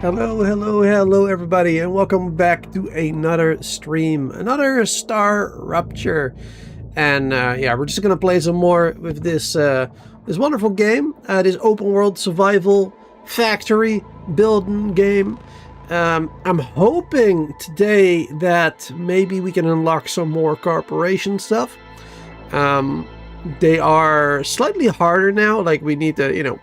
Hello everybody, and welcome back to another stream, another StarRupture. And yeah, we're just gonna play some more with this this wonderful game, this open world survival factory building game. I'm hoping today that maybe we can unlock some more corporation stuff. They are slightly harder now, like we need to, you know,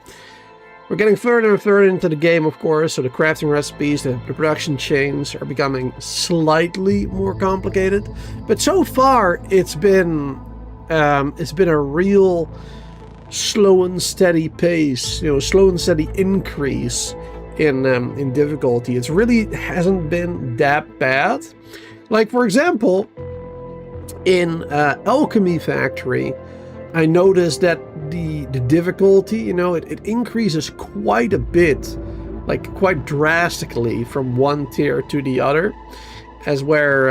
we're getting further and further into the game, of course, so the crafting recipes, the production chains are becoming slightly more complicated. But so far, it's been a real slow and steady pace, you know, slow and steady increase in difficulty. It really hasn't been that bad. Like, for example, in Alchemy Factory, I noticed that the difficulty, you know, it increases quite a bit, like quite drastically from one tier to the other, as where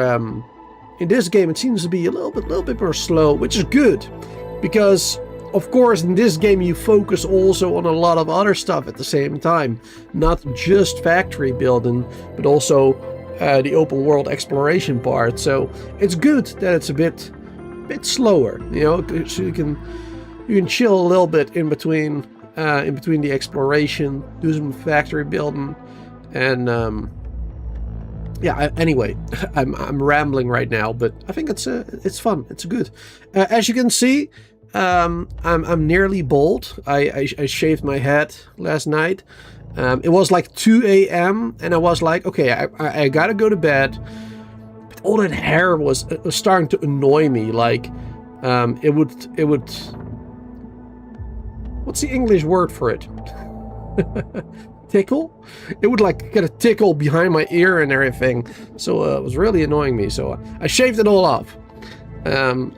in this game it seems to be a little bit more slow, which is good, because of course in this game you focus also on a lot of other stuff at the same time, not just factory building, but also the open world exploration part. So it's good that it's a bit slower, you know, so you can chill a little bit in between the exploration, do some factory building, and yeah. Anyway, I'm rambling right now, but I think it's fun. It's good. As you can see, I'm nearly bald. I shaved my head last night. It was like 2 a.m. and I was like, okay, I gotta go to bed. All that hair was starting to annoy me. Like, it would. What's the English word for it? Tickle? It would like get a tickle behind my ear and everything. So it was really annoying me. So I shaved it all off.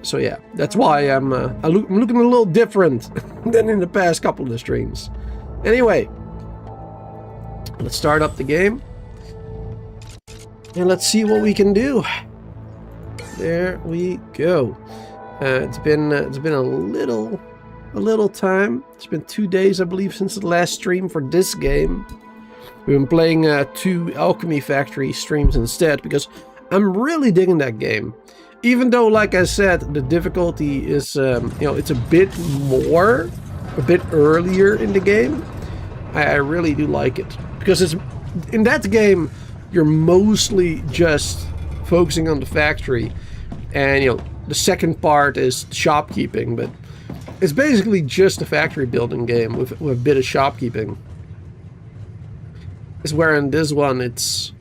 So yeah, that's why I'm looking a little different than in the past couple of streams. Anyway, let's start up the game. And let's see what we can do. There we go. It's been a little time. It's been 2 days, I believe, since the last stream for this game. We've been playing 2 Alchemy Factory streams instead, because I'm really digging that game. Even though, like I said, the difficulty is, you know, it's a bit earlier in the game. I really do like it, because it's in that game. You're mostly just focusing on the factory, and you know the second part is shopkeeping, but it's basically just a factory building game with a bit of shopkeeping. It's where in this one it's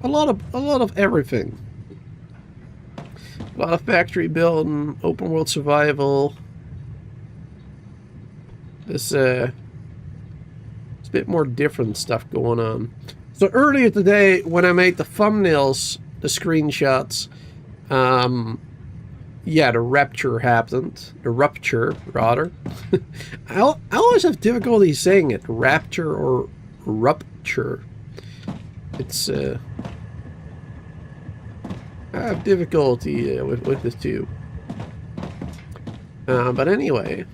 a lot of everything. A lot of factory building, open world survival. There's a bit more different stuff going on. So earlier today, when I made the thumbnails, the screenshots, yeah, the rupture happened. The rupture, rather. I always have difficulty saying it, rapture or rupture. It's I have difficulty with the two. But anyway.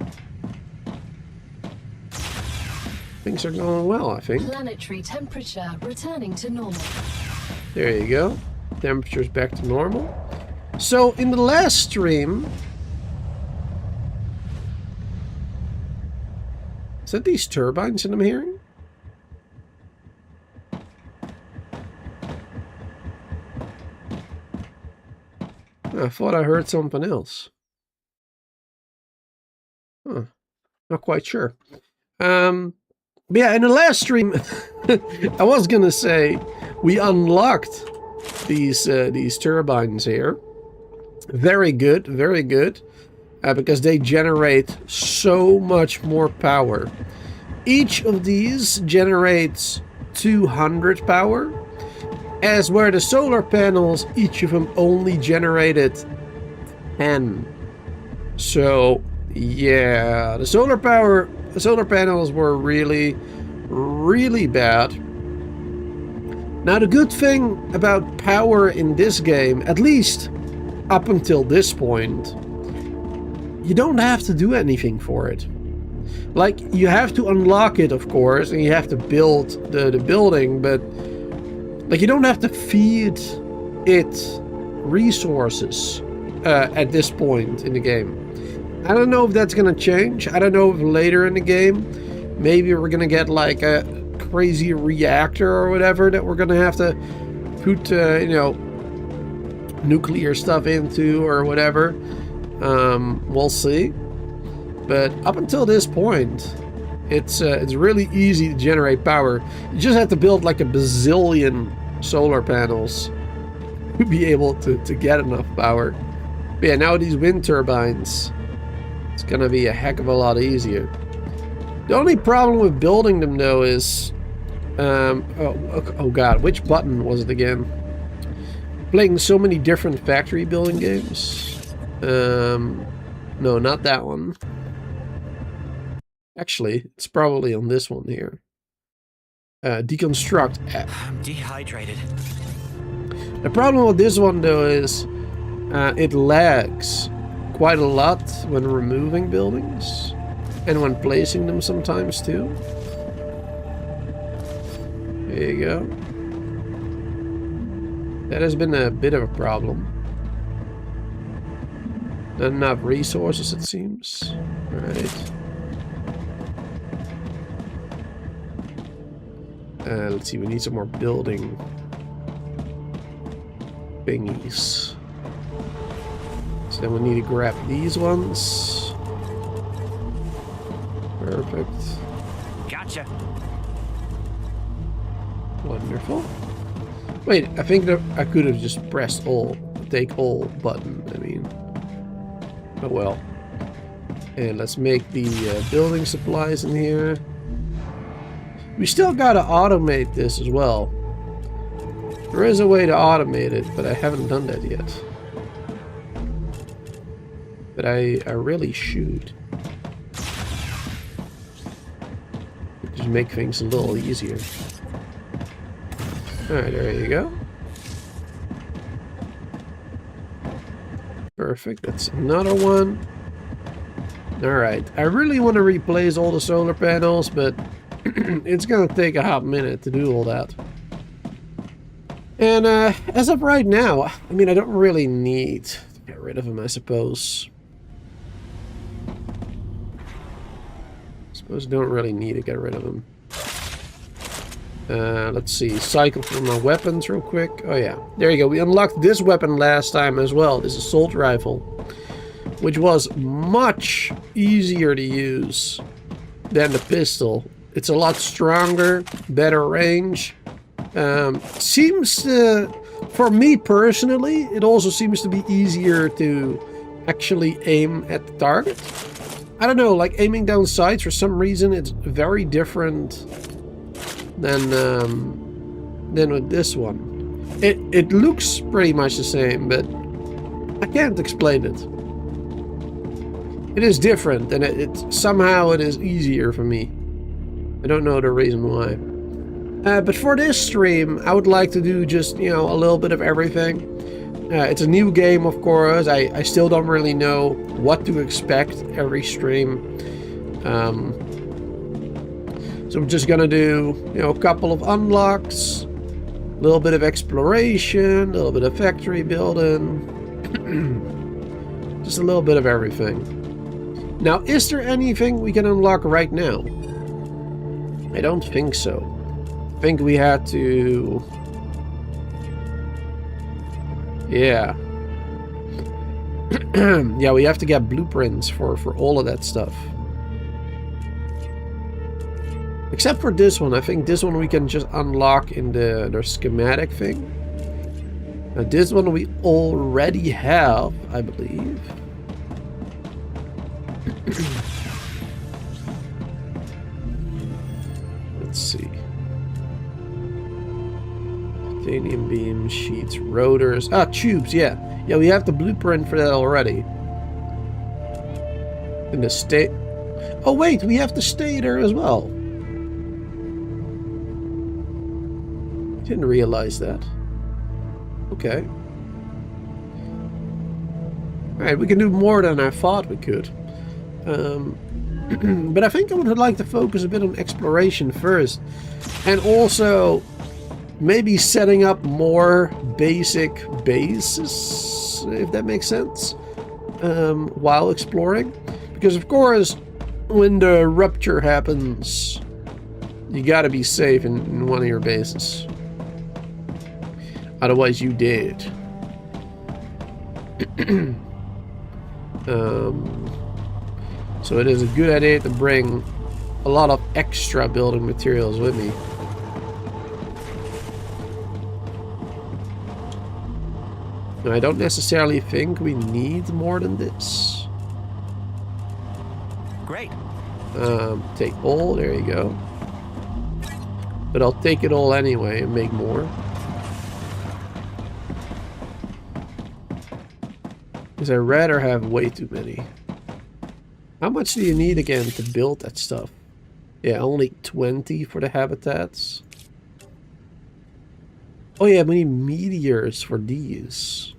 Things are going well, I think. Planetary temperature returning to normal. There you go. Temperature's back to normal. So, in the last stream... Is that these turbines that I'm hearing? I thought I heard something else. Huh. Not quite sure. Yeah, in the last stream, I was gonna say we unlocked these turbines here. Very good, because they generate so much more power. Each of these generates 200 power, as where the solar panels, each of them only generated 10. So yeah, the solar power solar panels were really, really bad. Now the good thing about power in this game, at least up until this point, you don't have to do anything for it. Like, you have to unlock it, of course, and you have to build the building, but like, you don't have to feed it resources at this point in the game. I don't know if that's gonna change. I don't know if later in the game maybe we're gonna get like a crazy reactor or whatever that we're gonna have to put you know, nuclear stuff into or whatever. We'll see. But up until this point, it's really easy to generate power. You just have to build like a bazillion solar panels to be able to get enough power. But yeah, now these wind turbines, it's gonna be a heck of a lot easier. The only problem with building them though is, oh god, which button was it again? Playing so many different factory building games. No, not that one. Actually, it's probably on this one here. Deconstruct. I'm dehydrated. The problem with this one though is it lags quite a lot when removing buildings and when placing them sometimes too. There you go. That has been a bit of a problem. Not enough resources, it seems. Alright. Let's see, we need some more building thingies. So then we need to grab these ones. Perfect. Gotcha. Wonderful. Wait, I think that I could have just pressed all, take all button, I mean. Oh well. And let's make the building supplies in here. We still gotta automate this as well. There is a way to automate it, but I haven't done that yet. But I really should. Just make things a little easier. Alright, there you go. Perfect, that's another one. Alright, I really want to replace all the solar panels, but it's gonna take a hot minute to do all that. And as of right now, I mean, I don't really need to get rid of them, I suppose. I don't really need to get rid of them. Let's see, cycle through my weapons real quick. Oh yeah, there you go. We unlocked this weapon last time as well, this assault rifle, which was much easier to use than the pistol. It's a lot stronger, better range. Seems for me personally, it also seems to be easier to actually aim at the target. I don't know, like aiming down sights, for some reason it's very different than with this one. It looks pretty much the same, but I can't explain it. It is different, and it somehow it is easier for me. I don't know the reason why. But for this stream, I would like to do just, you know, a little bit of everything. It's a new game, of course. I still don't really know what to expect every stream. So we're just gonna do, you know, a couple of unlocks, a little bit of exploration, a little bit of factory building. Just a little bit of everything. Now, is there anything we can unlock right now? I don't think so. I think we had to... Yeah. Yeah, we have to get blueprints for all of that stuff. Except for this one. I think this one we can just unlock in the schematic thing. Now this one we already have, I believe. Let's see. Titanium beam, sheets, rotors. Ah, tubes, yeah. Yeah, we have the blueprint for that already. In the state... Oh wait, we have to stay there as well. Didn't realize that. Okay. Alright, we can do more than I thought we could. But I think I would like to focus a bit on exploration first. And also maybe setting up more basic bases, if that makes sense, while exploring. Because of course, when the rupture happens, you gotta be safe in one of your bases. Otherwise you dead. So it is a good idea to bring a lot of extra building materials with me. Now, I don't necessarily think we need more than this. Great. Take all, there you go. But I'll take it all anyway and make more. Because I'd rather have way too many. How much do you need again to build that stuff? Yeah, only 20 for the habitats. Oh yeah, we need meteors for these.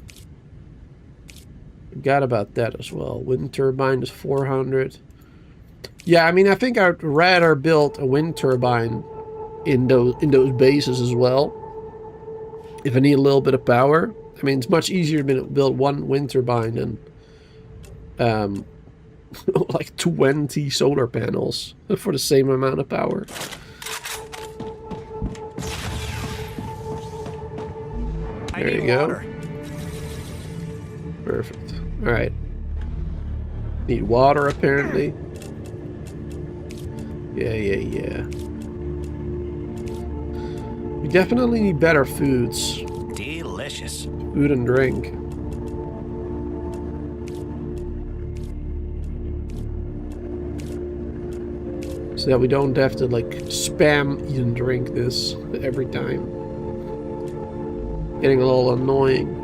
Forgot about that as well. Wind turbine is 400. Yeah, I mean, I think I'd rather build a wind turbine in those bases as well. If I need a little bit of power. I mean, it's much easier to build one wind turbine than like 20 solar panels for the same amount of power. There you go. Perfect. Alright. Need water apparently. Yeah. We definitely need better foods. Delicious. Food and drink. So that we don't have to like spam eat and drink this every time. Getting a little annoying.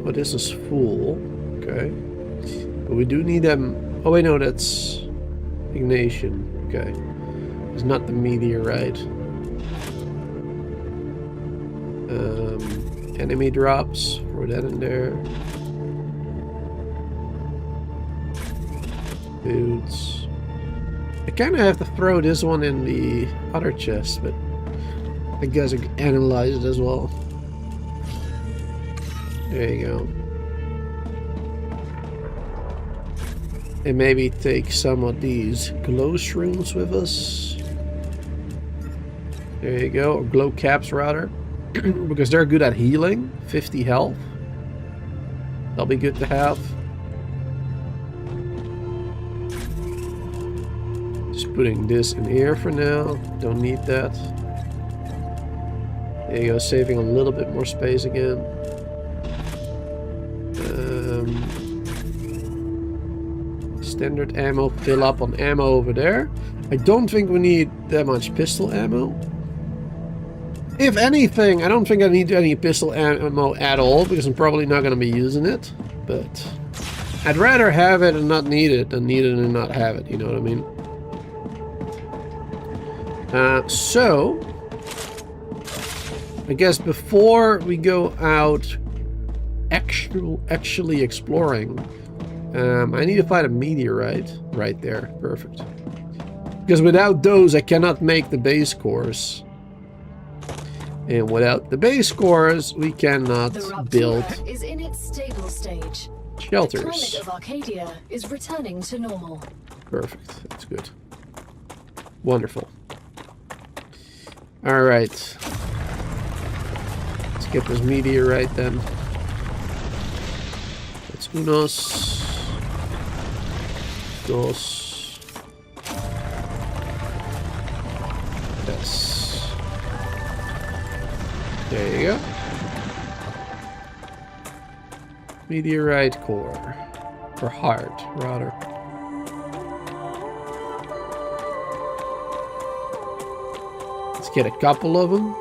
But this is full. Okay. But we do need them. Oh wait, no, that's ignition. Okay. It's not the meteorite. Enemy drops. Throw that in there. Foods. I kind of have to throw this one in the other chest, but I guess I can analyze it as well. There you go. And maybe take some of these glow shrooms with us. There you go, or glow caps rather. Because they're good at healing. 50 health. That'll be good to have. Just putting this in here for now. Don't need that. There you go, saving a little bit more space again. Standard ammo, fill up on ammo over there. I don't think we need that much pistol ammo. If anything, I don't think I need any pistol ammo at all, because I'm probably not going to be using it. But I'd rather have it and not need it than need it and not have it, you know what I mean? So, I guess before we go out actually exploring, I need to find a meteorite right there. Perfect. Because without those, I cannot make the base cores. And without the base cores, we cannot build is in its stable stage. shelters. The climate of Arcadia is returning to normal. Perfect. That's good. Wonderful. All right. Let's get this meteorite then. That's unos. Dos. Yes. There you go. Meteorite core. Or heart, rather. Let's get a couple of them.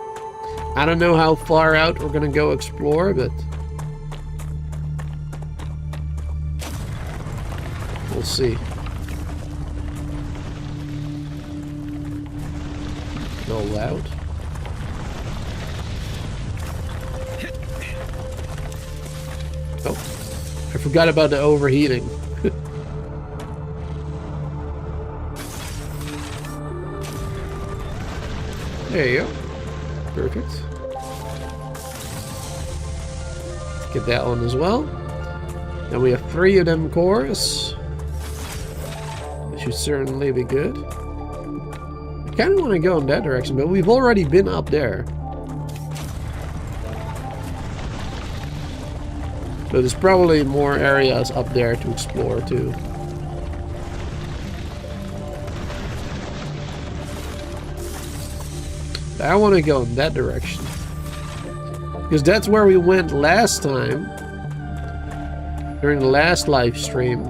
I don't know how far out we're gonna go explore, but see. No loud. Oh, I forgot about the overheating. There you go. Perfect. Let's get that one as well. Now we have 3 of them cores. That should certainly be good. I kind of want to go in that direction, but we've already been up there. So there's probably more areas up there to explore too. I want to go in that direction. Because that's where we went last time. During the last live stream.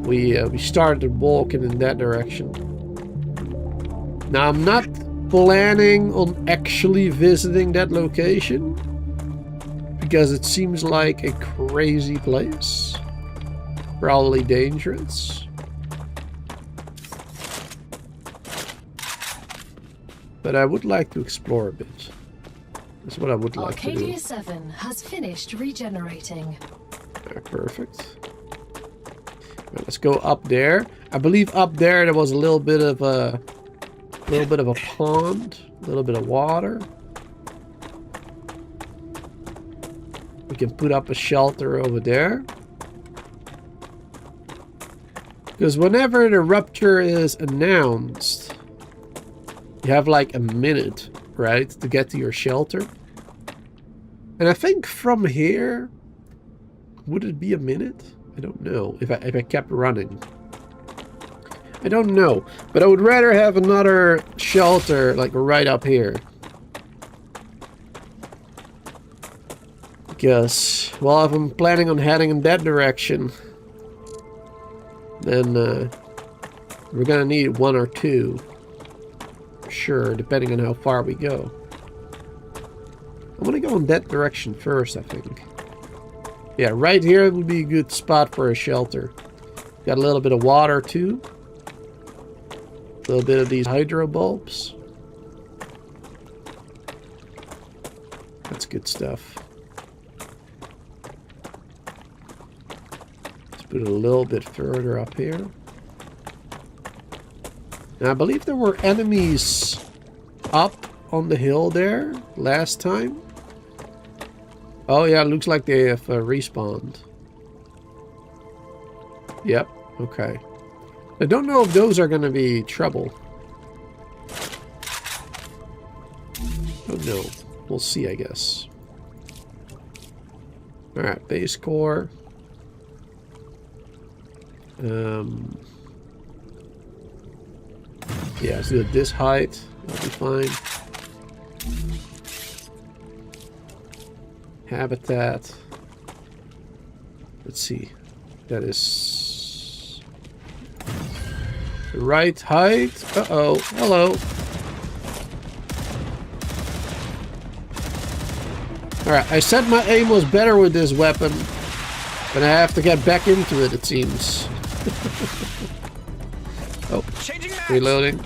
We started walking in that direction. Now I'm not planning on actually visiting that location. Because it seems like a crazy place. Probably dangerous. But I would like to explore a bit. That's what I would like to do. Arcadia 7 has finished regenerating. Perfect. Right, let's go up there. I believe up there was a little bit of a pond, a little bit of water. We can put up a shelter over there. Because whenever the rupture is announced, you have like a minute, right, to get to your shelter. And I think from here, would it be a minute? I don't know if I kept running. I don't know, but I would rather have another shelter like right up here. Because, well, if I'm planning on heading in that direction, then we're gonna need 1 or 2. Sure, depending on how far we go. I want to go in that direction first, I think. Yeah, right here would be a good spot for a shelter. Got a little bit of water too. A little bit of these hydro bulbs. That's good stuff. Let's put it a little bit further up here. Now, I believe there were enemies up on the hill there last time. Oh yeah, it looks like they have respawned. Yep, okay. I don't know if those are going to be trouble. Don't know. We'll see, I guess. Alright, base core. Yeah, let's do it this height. That'll be fine. Habitat. Let's see. That is the right height. Uh-oh. Hello. Alright, I said my aim was better with this weapon. But I have to get back into it, it seems. Oh, reloading.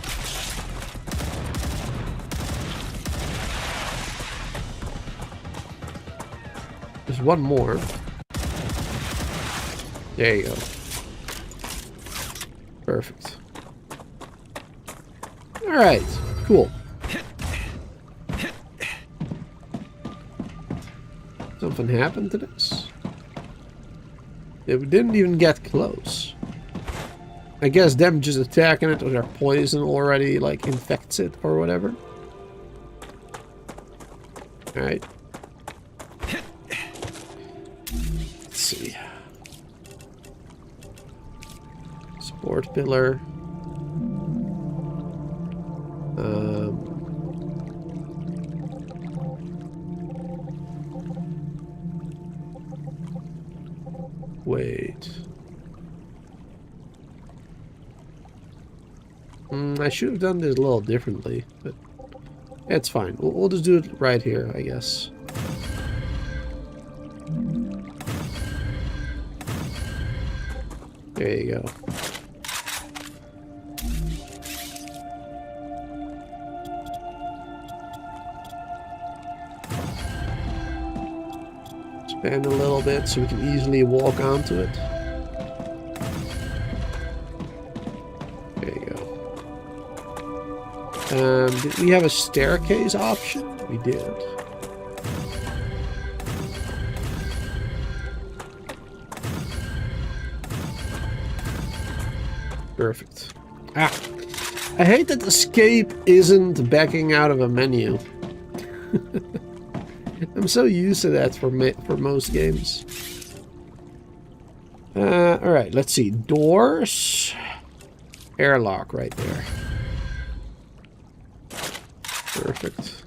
There's one more. There you go. Perfect. Alright, cool. Something happened to this? It didn't even get close. I guess them just attacking it or their poison already like infects it or whatever. Alright. Let's see. Support pillar. Wait. I should have done this a little differently, but it's fine. We'll just do it right here, I guess. There you go. Expand a little bit so we can easily walk onto it. There you go. Did we have a staircase option? We did. Perfect. Ah, I hate that escape isn't backing out of a menu. I'm so used to that for most games. Alright, let's see. Doors. Airlock right there. Perfect.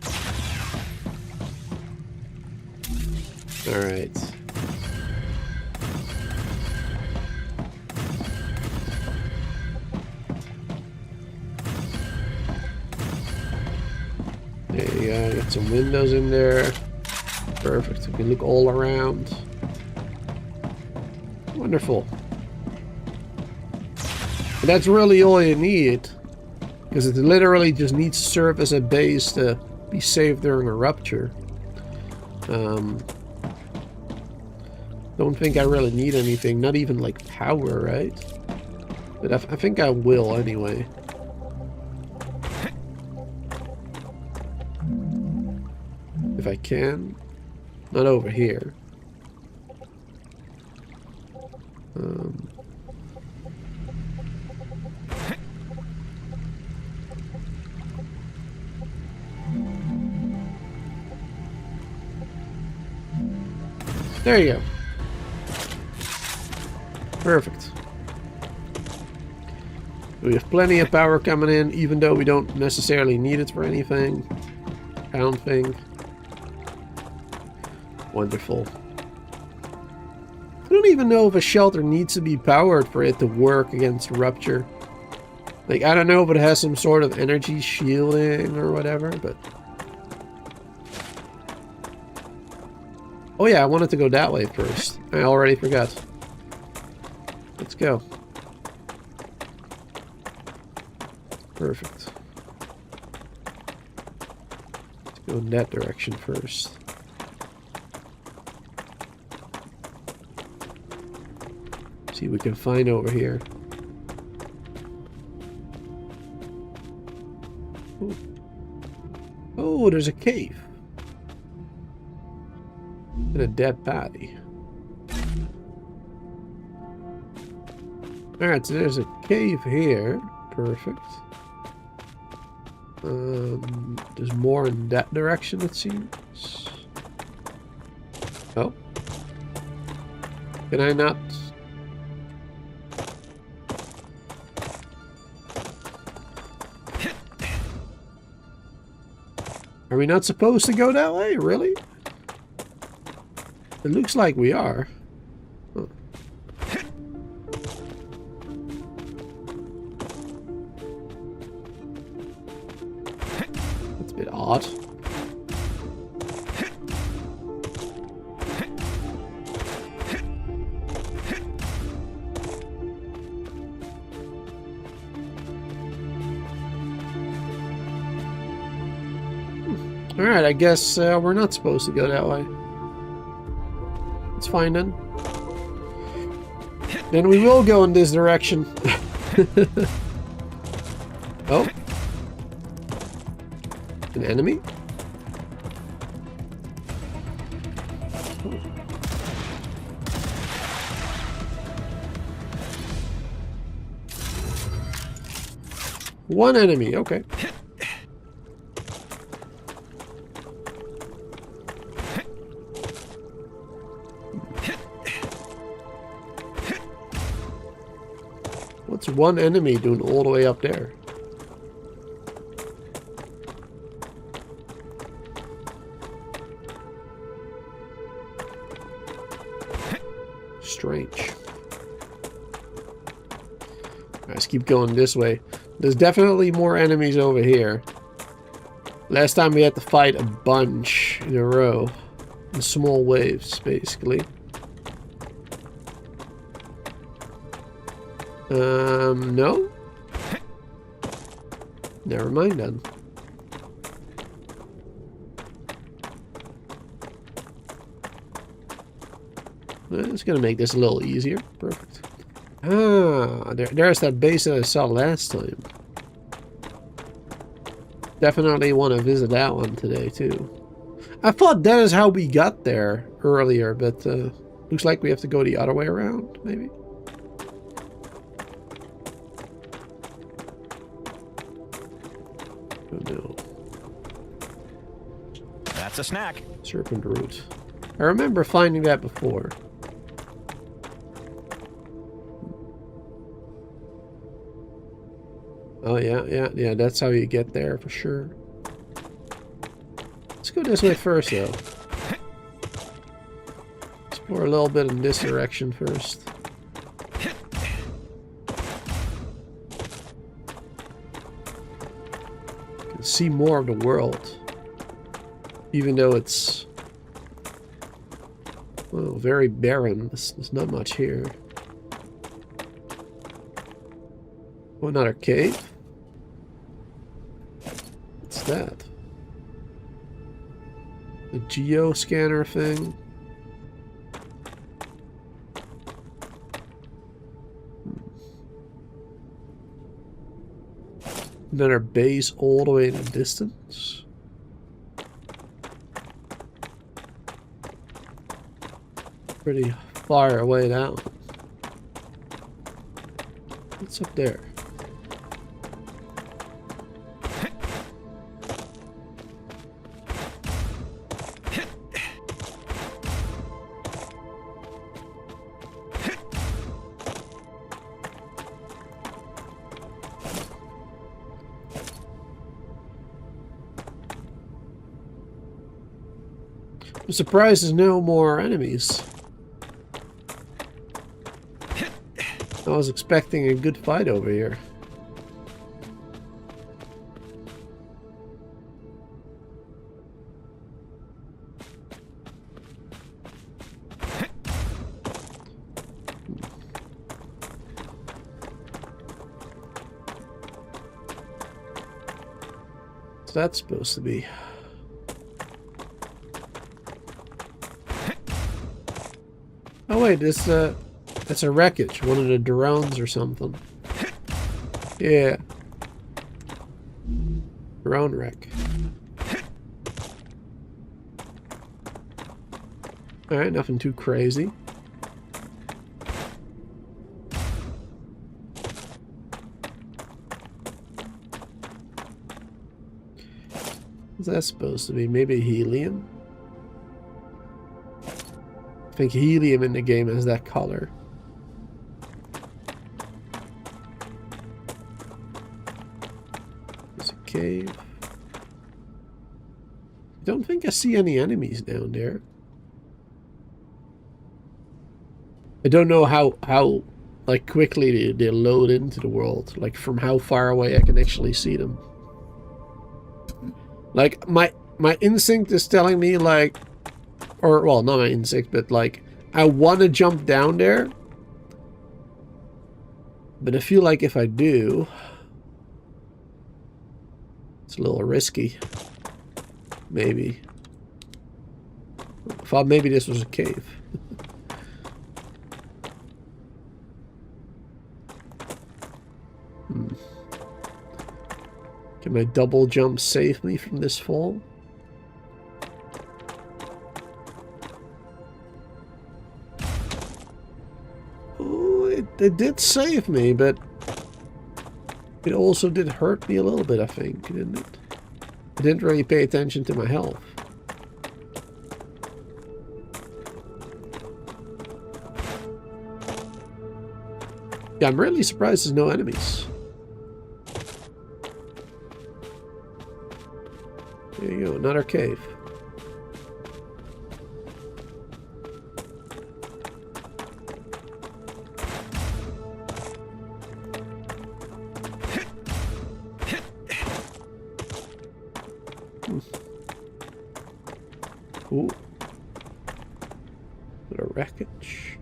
Alright. There you go. Got some windows in there. Perfect. We can look all around. Wonderful. And that's really all you need. Because it literally just needs to serve as a base to be safe during a rupture. Don't think I really need anything. Not even like power, right? But I think I will anyway. If I can. Not over here. There you go. Perfect. We have plenty of power coming in, even though we don't necessarily need it for anything. I don't think. Wonderful. I don't even know if a shelter needs to be powered for it to work against rupture. Like, I don't know if it has some sort of energy shielding or whatever, but... Oh yeah, I wanted to go that way first. I already forgot. Let's go. Perfect. Let's go in that direction first. See what we can find over here. Ooh. Oh, there's a cave. And a dead body. Alright, so there's a cave here. Perfect. There's more in that direction, it seems. Oh. Can I not... Are we not supposed to go that way? Really? It looks like we are. Huh. That's a bit odd. Alright, I guess we're not supposed to go that way. It's fine then. Then we will go in this direction. Oh. An enemy? One enemy, okay. What's one enemy doing all the way up there? Strange. Let's keep going this way. There's definitely more enemies over here. Last time we had to fight a bunch in a row. In small waves, basically. No? Never mind then. It's gonna make this a little easier. Perfect. Ah, there's that base that I saw last time. Definitely want to visit that one today too. I thought that is how we got there earlier, but looks like we have to go the other way around, maybe. Oh no. That's a snack. Serpent root. I remember finding that before. Oh yeah, that's how you get there for sure. Let's go this way first though. Explore a little bit in this direction first. Can see more of the world. Even though it's, well, very barren. There's not much here. Oh, another cave? What's that? The geo scanner thing? Another base all the way in the distance? Pretty far away now. What's up there? I'm surprised there's no more enemies. I was expecting a good fight over here. What's that supposed to be? Oh wait, that's a wreckage, one of the drones or something. Yeah. Drone wreck. Alright, nothing too crazy. What's that supposed to be? Maybe helium? I think helium in the game has that color. There's a cave. I don't think I see any enemies down there. I don't know how like quickly they load into the world. Like from how far away I can actually see them. Like my instinct is telling me like, or well, not my instinct, but like I want to jump down there, but I feel like if I do, it's a little risky. Maybe. I thought maybe this was a cave. Can my double jump save me from this fall? Oh, it did save me, but it also did hurt me a little bit, I think, didn't it? I didn't really pay attention to my health. Yeah, I'm really surprised there's no enemies. There you go, another cave. Ooh. Bit of wreckage.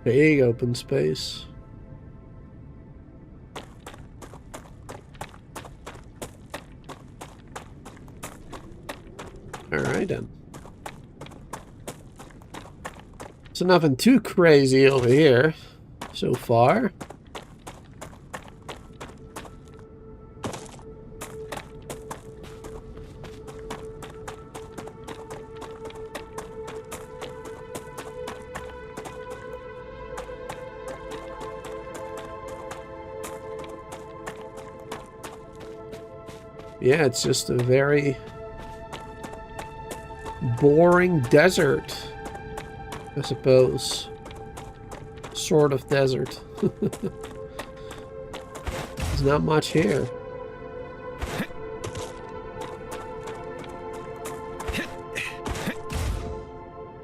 Big open space. Alright then. So nothing too crazy over here so far. Yeah, it's just a very boring desert, I suppose. Sort of desert. There's not much here.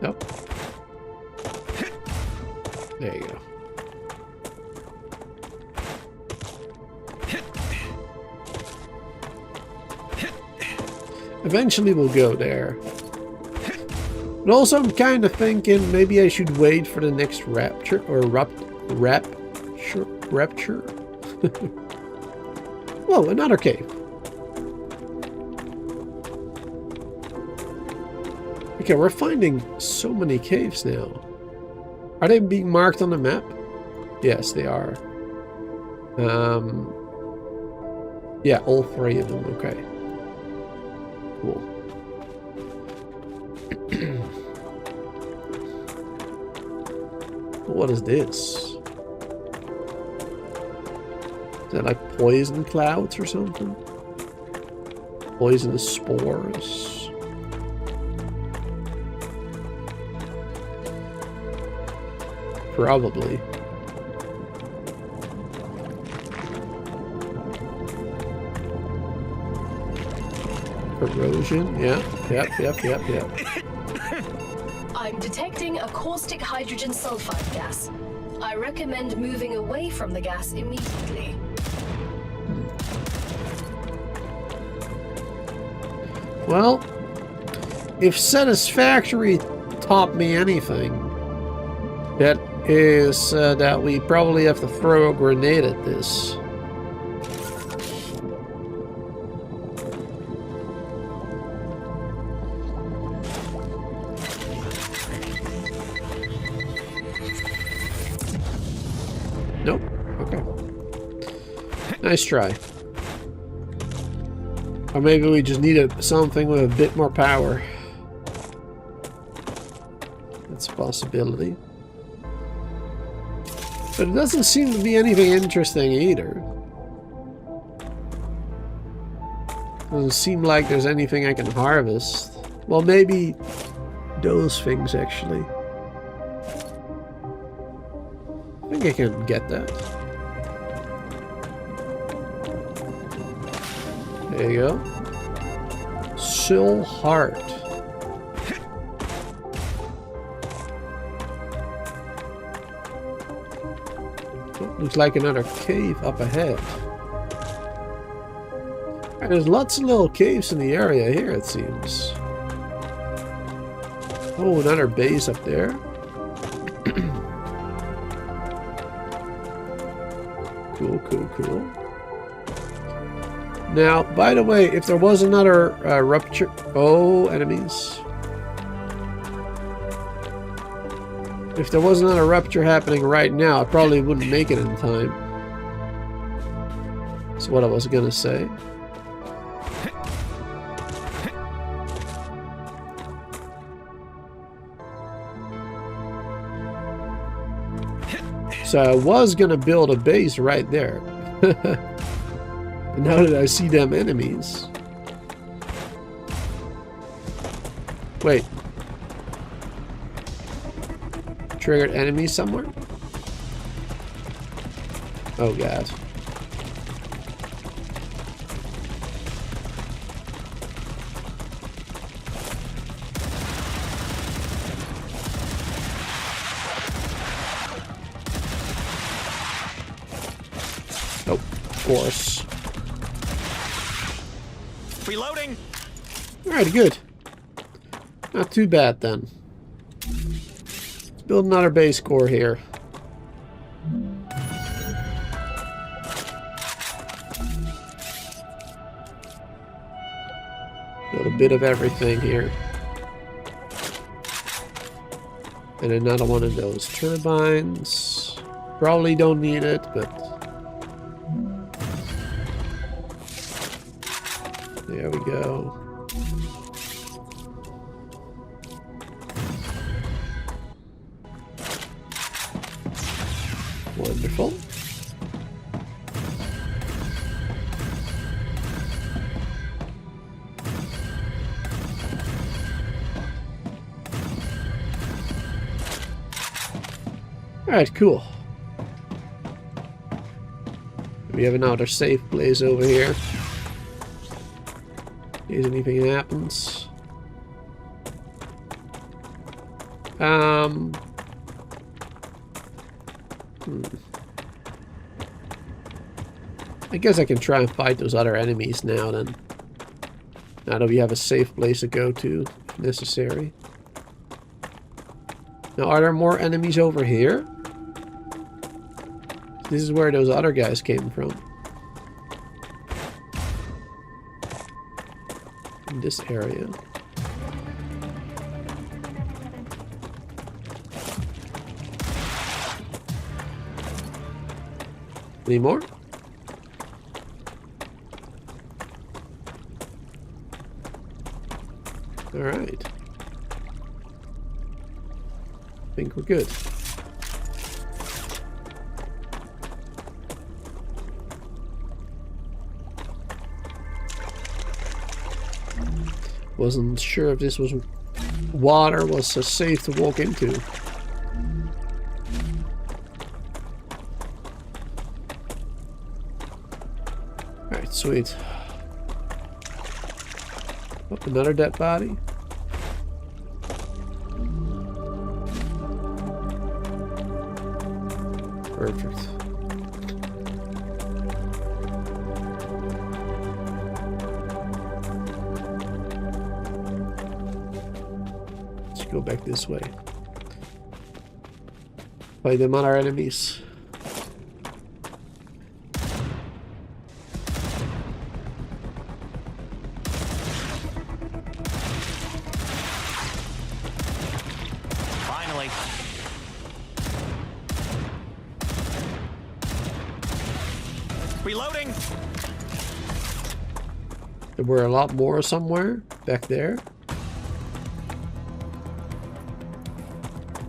Nope. There you go. Eventually we'll go there. But also I'm kind of thinking maybe I should wait for the next rapture or rupture. Whoa, another cave. Okay, we're finding so many caves now. Are they being marked on the map? Yes, they are. Yeah, all three of them. Okay. Cool. What is this? Is that like poison clouds or something? Poisonous spores? Probably. Corrosion, yeah. Yep. I'm detecting a caustic hydrogen sulfide gas. I recommend moving away from the gas immediately. Well, if Satisfactory taught me anything, that is that we probably have to throw a grenade at this. Nope. Okay. Nice try. Or maybe we just needed something with a bit more power. That's a possibility. But it doesn't seem to be anything interesting either. Doesn't seem like there's anything I can harvest. Well, maybe those things actually. I think I can get that. There you go. Sill Heart. Oh, looks like another cave up ahead. And there's lots of little caves in the area here, it seems. Oh, another base up there. Cool. Now, by the way, if there was another rupture... Oh, enemies. If there was another rupture happening right now, I probably wouldn't make it in time. That's what I was gonna say. So I was gonna build a base right there. And now that I see them enemies. Wait. Triggered enemies somewhere? Oh god. Nope, of course. Reloading. Alright, good. Not too bad then. Let's build another base core here. Got a bit of everything here. And another one of those turbines. Probably don't need it, but... There we go. Wonderful. Alright, cool. We have another safe place over here. In case anything happens. I guess I can try and fight those other enemies now then. Now that we have a safe place to go to, if necessary. Now, are there more enemies over here? This is where those other guys came from. In this area. Any more? All right. I think we're good. Wasn't sure if this was water was so safe to walk into. Alright, sweet. Oh, another dead body. Perfect. Go back this way. Fight them other enemies. Finally. Reloading. There were a lot more somewhere back there.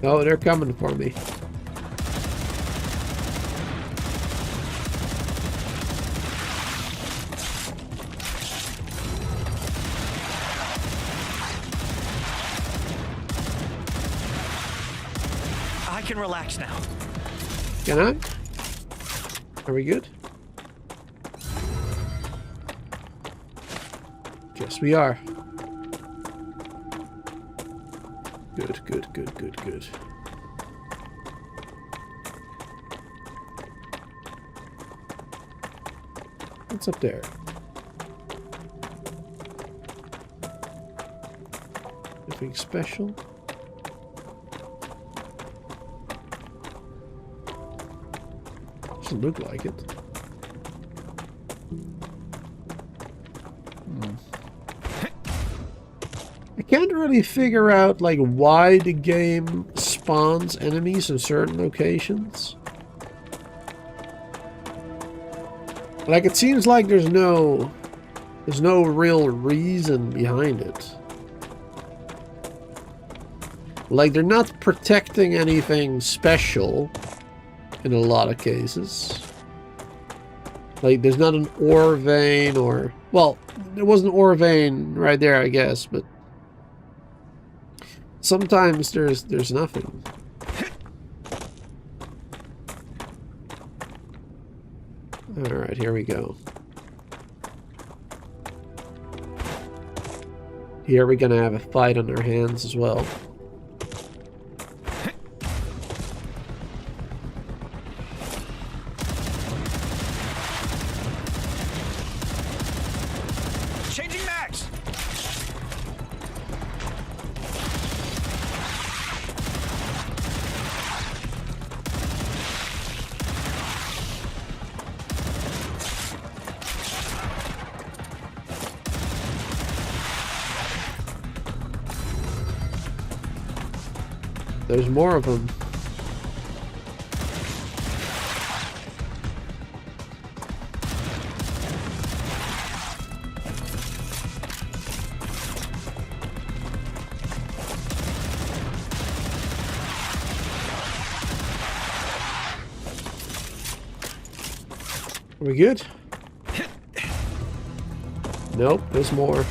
Oh, they're coming for me. I can relax now. Can I? Are we good? Yes, we are. Good, good, good, good, good. What's up there? Anything special? Doesn't look like it. I can't really figure out like why the game spawns enemies in certain locations. Like it seems like there's no real reason behind it. Like they're not protecting anything special in a lot of cases. Like there's not an ore vein or, well, there was an ore vein right there I guess, but sometimes there's nothing. Alright, here we go. Here we're gonna have a fight on our hands as well. Changing max. there's more of them. Are we good? Nope, there's more.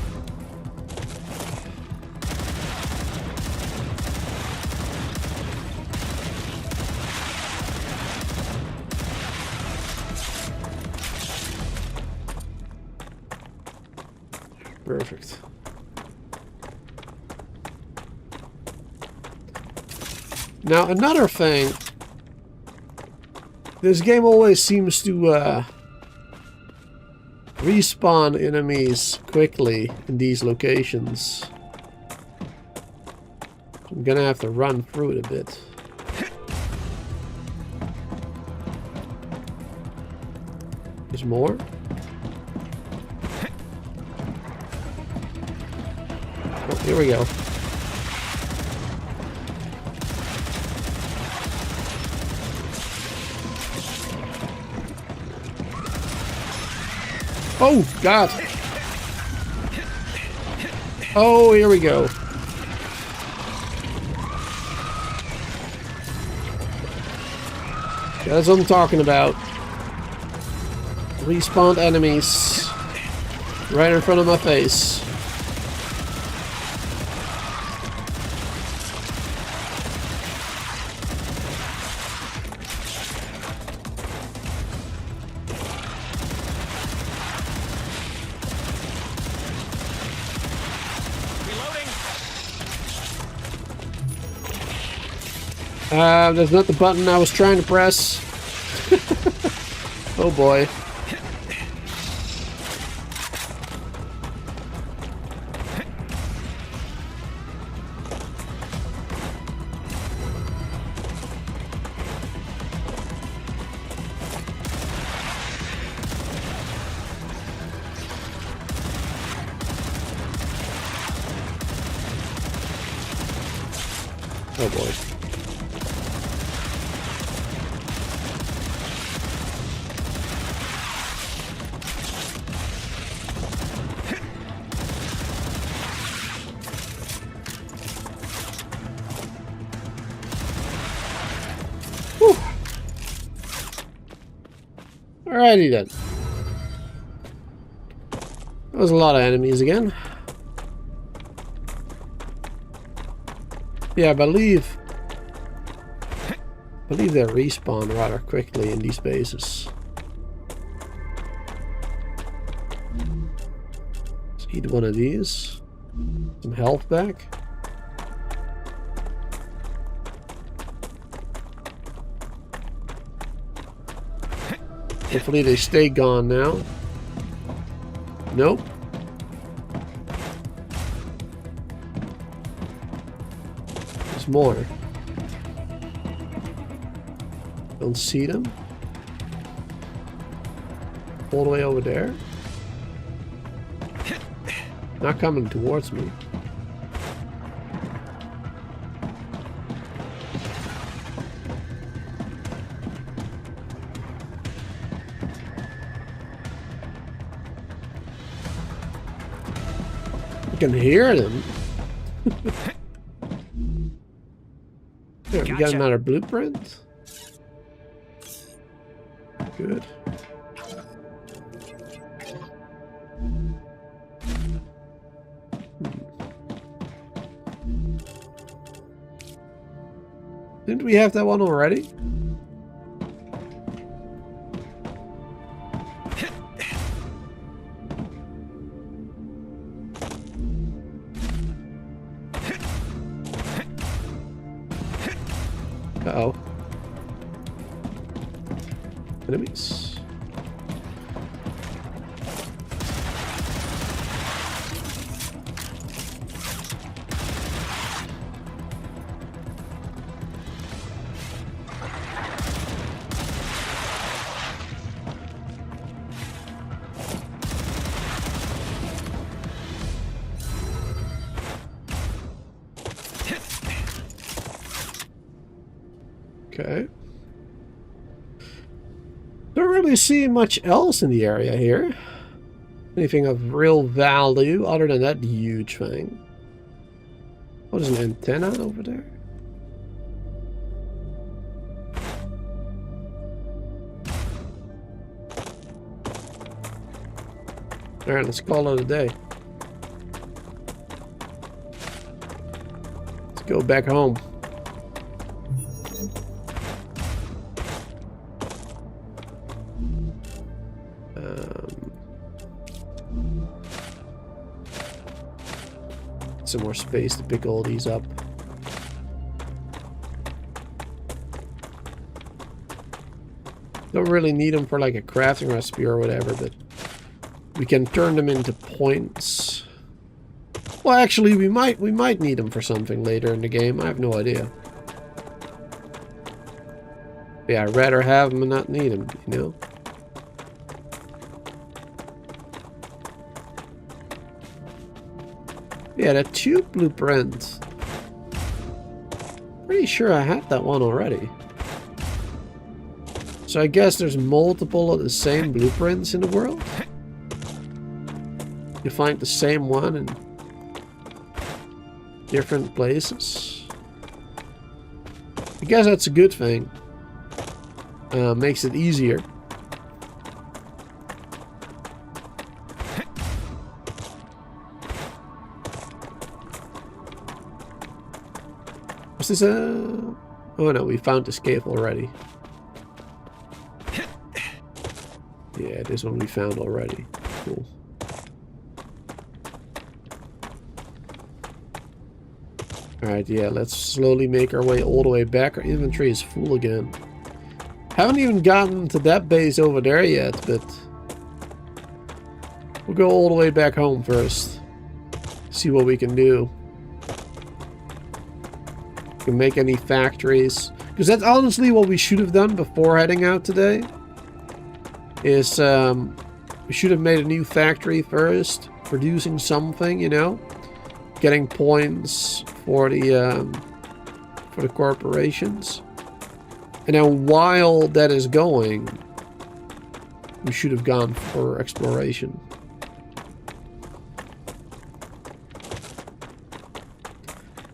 Perfect. Now, another thing. This game always seems to respawn enemies quickly in these locations. I'm gonna have to run through it a bit. There's more? Oh, here we go. Oh, God. Oh, here we go. That's what I'm talking about. Respawned enemies right in front of my face. That's not the button I was trying to press. Oh boy. Oh boy. Alrighty then. That was a lot of enemies again. Yeah, I believe they respawn rather quickly in these bases. Let's eat one of these. Some health back. Hopefully they stay gone now. Nope. There's more. Don't see them. All the way over there. Not coming towards me. I can hear them. There, we got another blueprint. Good. Didn't we have that one already? Uh-oh. Enemies. Okay. Don't really see much else in the area here. Anything of real value other than that huge thing. What is an antenna over there? Alright, let's call it a day. Let's go back home. Some more space to pick all these up. Don't really need them for like a crafting recipe or whatever, but we can turn them into points. Well, actually, we might need them for something later in the game. I have no idea. Yeah, I'd rather have them and not need them, you know? Yeah, that tube blueprint. Pretty sure I had that one already. So I guess there's multiple of the same blueprints in the world. You find the same one in different places. I guess that's a good thing. Makes it easier. Is this a... Oh no, we found this cave already. Yeah, this one we found already. Cool. Alright, yeah, let's slowly make our way all the way back. Our inventory is full again. Haven't even gotten to that base over there yet, but... we'll go all the way back home first. See what we can do. Can make any factories, because that's honestly what we should have done before heading out today. Is we should have made a new factory first, producing something, you know, getting points for the corporations, and then while that is going, we should have gone for exploration.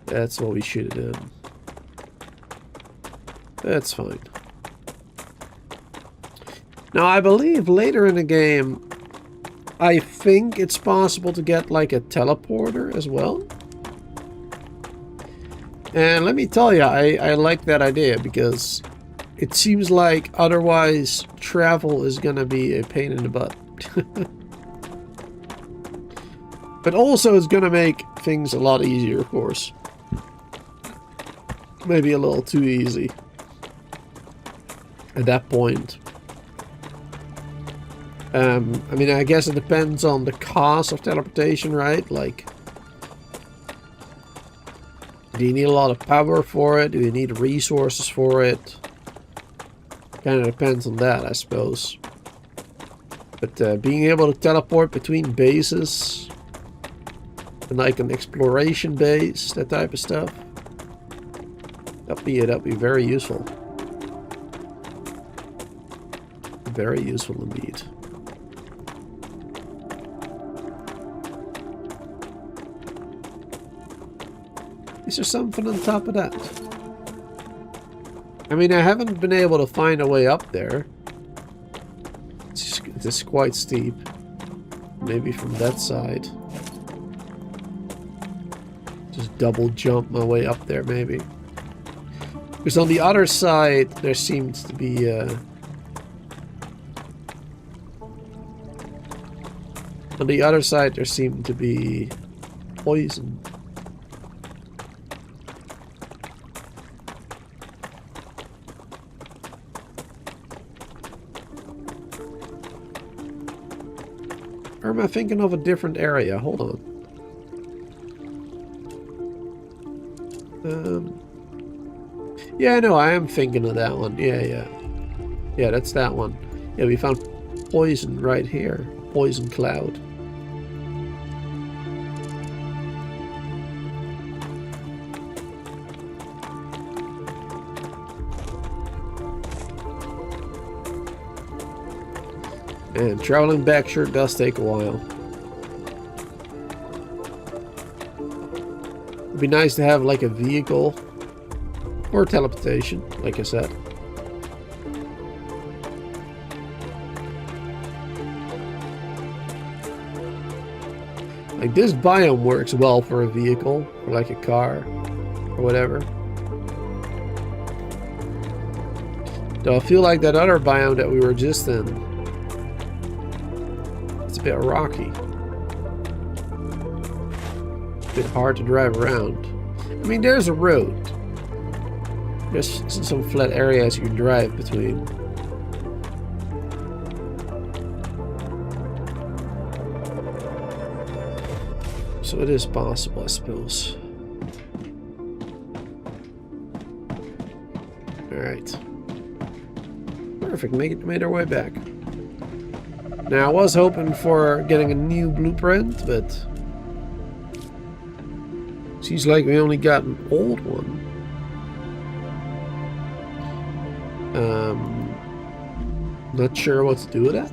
That's what we should have done. That's fine. Now, I believe later in the game, I think it's possible to get like a teleporter as well. And let me tell you, I like that idea because it seems like otherwise travel is gonna be a pain in the butt. But also it's gonna make things a lot easier, of course. Maybe a little too easy at that point. I mean, I guess it depends on the cost of teleportation, right? Like, do you need a lot of power for it? Do you need resources for it? Kind of depends on that, I suppose. But being able to teleport between bases, and like an exploration base, that type of stuff, that'd be very useful. Very useful indeed. Is there something on top of that? I mean, I haven't been able to find a way up there. It's quite steep. Maybe from that side. Just double jump my way up there, maybe. Because on the other side, there seems to be... on the other side, there seemed to be poison. Or am I thinking of a different area? Hold on. Yeah, no, I am thinking of that one. Yeah, that's that one. Yeah, we found poison right here. Poison cloud. And traveling back sure does take a while. It'd be nice to have like a vehicle or teleportation, like I said. Like this biome works well for a vehicle, or like a car, or whatever. Though I feel like that other biome that we were just in, it's a bit rocky. A bit hard to drive around. I mean, there's a road. There's some flat areas you can drive between. So it is possible, I suppose. Alright. Perfect, made our way back. Now I was hoping for getting a new blueprint, but seems like we only got an old one. Not sure what to do with that.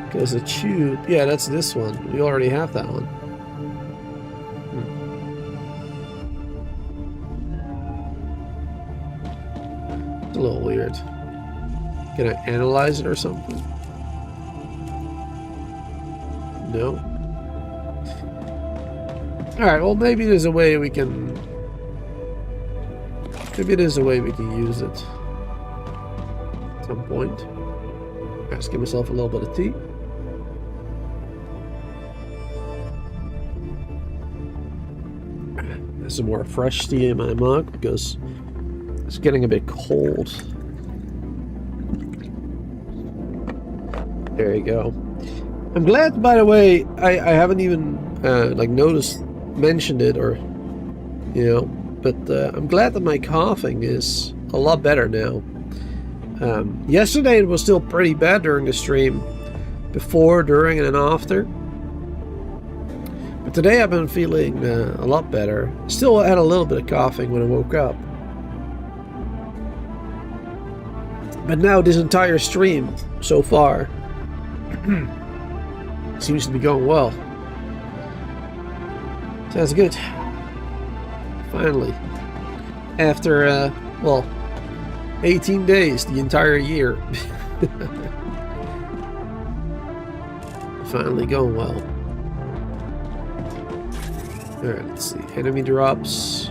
Because the tube, yeah, that's this one. We already have that one. It's a little weird. Can I analyze it or something? No. Alright, well maybe there's a way we can... Maybe there's a way we can use it. At some point. Let's give myself a little bit of tea. There's some more fresh tea in my mug because it's getting a bit cold. There you go. I'm glad, by the way, I haven't even like mentioned it, or you know, but I'm glad that my coughing is a lot better now. Yesterday it was still pretty bad during the stream, before, during, and then after. But today I've been feeling a lot better. Still had a little bit of coughing when I woke up. But now this entire stream so far seems to be going well. Sounds good. Finally. After, well, 18 days, the entire year. Finally going well. Alright, let's see. Enemy drops.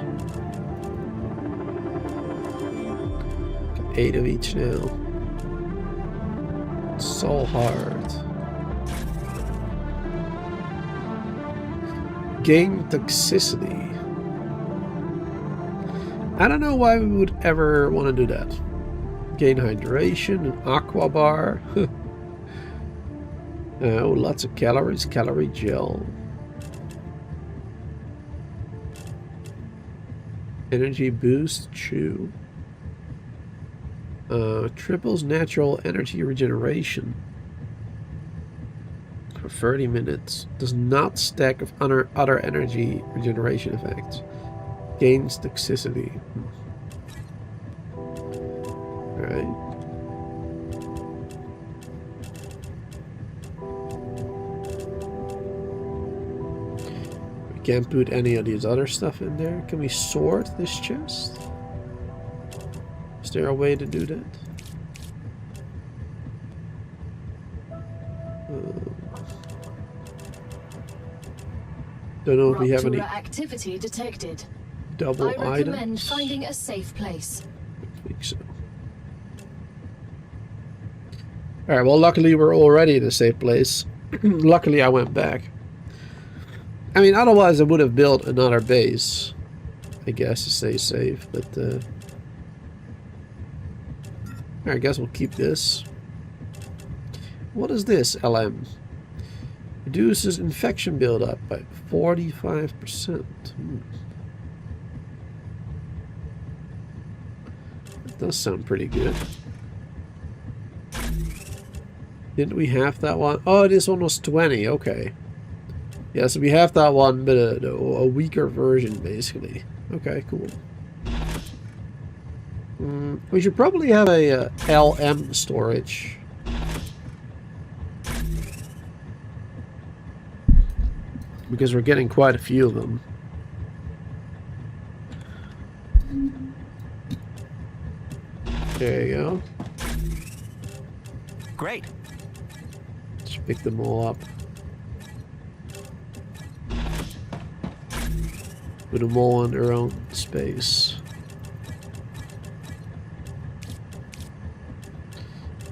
Got 8 of each now. So hard. Gain toxicity. I don't know why we would ever want to do that. Gain hydration, an aqua bar. Oh, lots of calories. Calorie gel. Energy boost, chew. Triples natural energy regeneration for 30 minutes. Does not stack with other energy regeneration effects. Gains toxicity. Alright. We can't put any of these other stuff in there. Can we sort this chest? Is there a way to do that? Don't know if we have any activity detected. double I recommend items. finding a safe place. I think so. Alright, well luckily we're already in a safe place. Luckily I went back. I mean, otherwise I would have built another base, I guess, to stay safe, but I guess we'll keep this. What is this, LM? Reduces infection buildup by 45%. That does sound pretty good. Didn't we have that one? Oh, this one was 20, okay. Yeah, so we have that one, but a weaker version, basically. Okay, cool. We should probably have a LM storage. Because we're getting quite a few of them. There you go. Great. Just pick them all up. Put them all in their own space.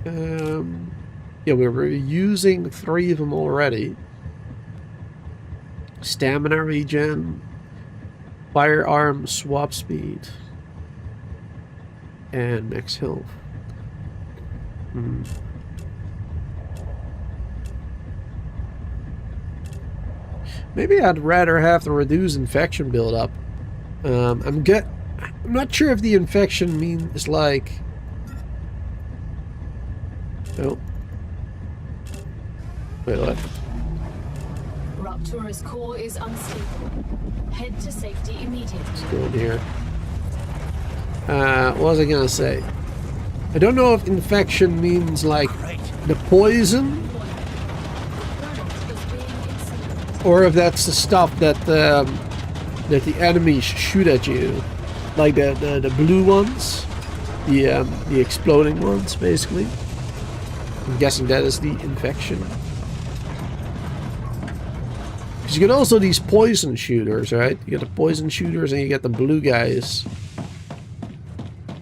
Yeah, we were using 3 of them already. Stamina regen, firearm swap speed, and max health. Maybe I'd rather have the reduce infection build up. I'm not sure if the infection means like. Oh. Wait, what? Rupture's core is unstable. Head to safety immediately. Let's go in here. What was I gonna say? I don't know if infection means like the poison, or if that's the stuff that that the enemies shoot at you, like the blue ones, the exploding ones, basically. I'm guessing that is the infection. Because you get also these poison shooters, right? You get the poison shooters and you get the blue guys. I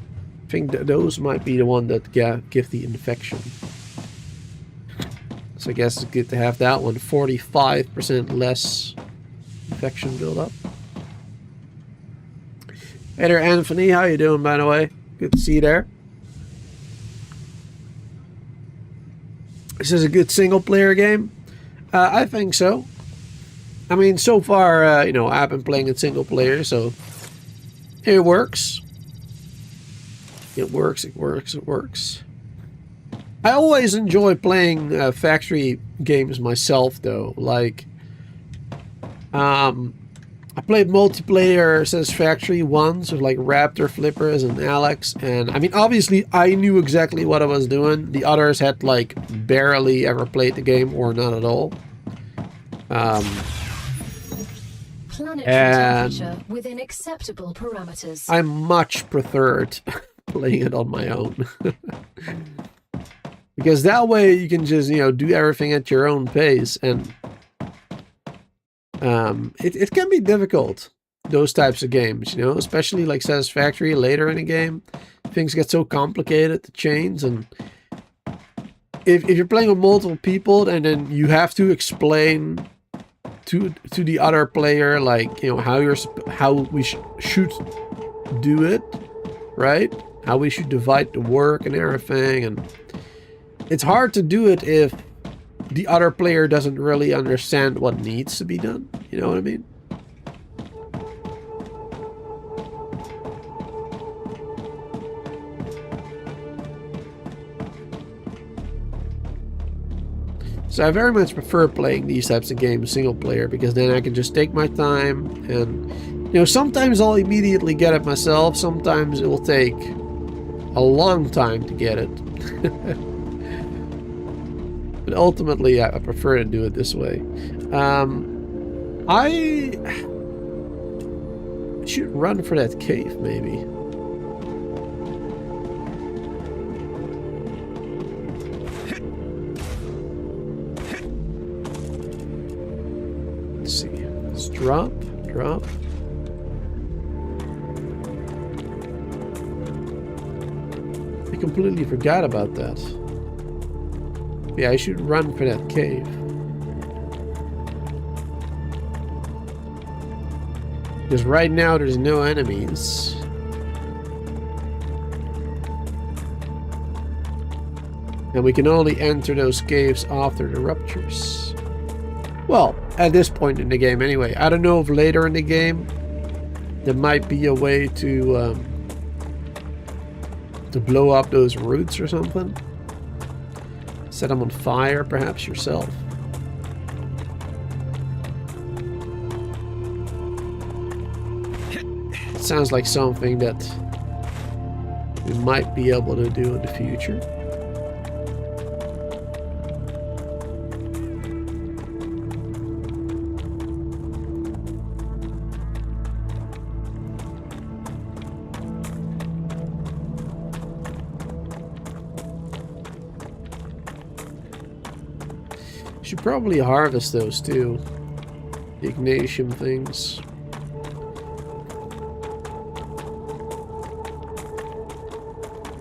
think that those might be the one that give the infection. So I guess it's good to have that one. 45% less infection buildup. Hey there, Anthony. How you doing, by the way? Good to see you there. This is a good single-player game. I think so. I mean, so far, you know, I've been playing in single-player, so it works. It works. It works. It works. I always enjoy playing factory games myself, though. Like, I played multiplayer Satisfactory once with like Raptor, Flippers, and Alex, and I mean, obviously, I knew exactly what I was doing. The others had like barely ever played the game or not at all. Planetary temperature within acceptable parameters. I much preferred playing it on my own. Because that way you can just, you know, do everything at your own pace, and it can be difficult, those types of games, you know, especially like Satisfactory later in the game. Things get so complicated, the chains, and if you're playing with multiple people and then you have to explain to the other player, like, you know, how we should do it, right? How we should divide the work and everything, and it's hard to do it if the other player doesn't really understand what needs to be done. You know what I mean? So I very much prefer playing these types of games single player, because then I can just take my time, and you know, sometimes I'll immediately get it myself, sometimes it will take a long time to get it. But ultimately I prefer to do it this way. I should run for that cave, maybe. Let's see. Let's drop. I completely forgot about that. Yeah, I should run for that cave. Because right now there's no enemies. And we can only enter those caves after the ruptures. Well, at this point in the game anyway. I don't know if later in the game there might be a way to blow up those roots or something. Set them on fire, perhaps yourself. It sounds like something that we might be able to do in the future. Should probably harvest those too. The Ignatium things.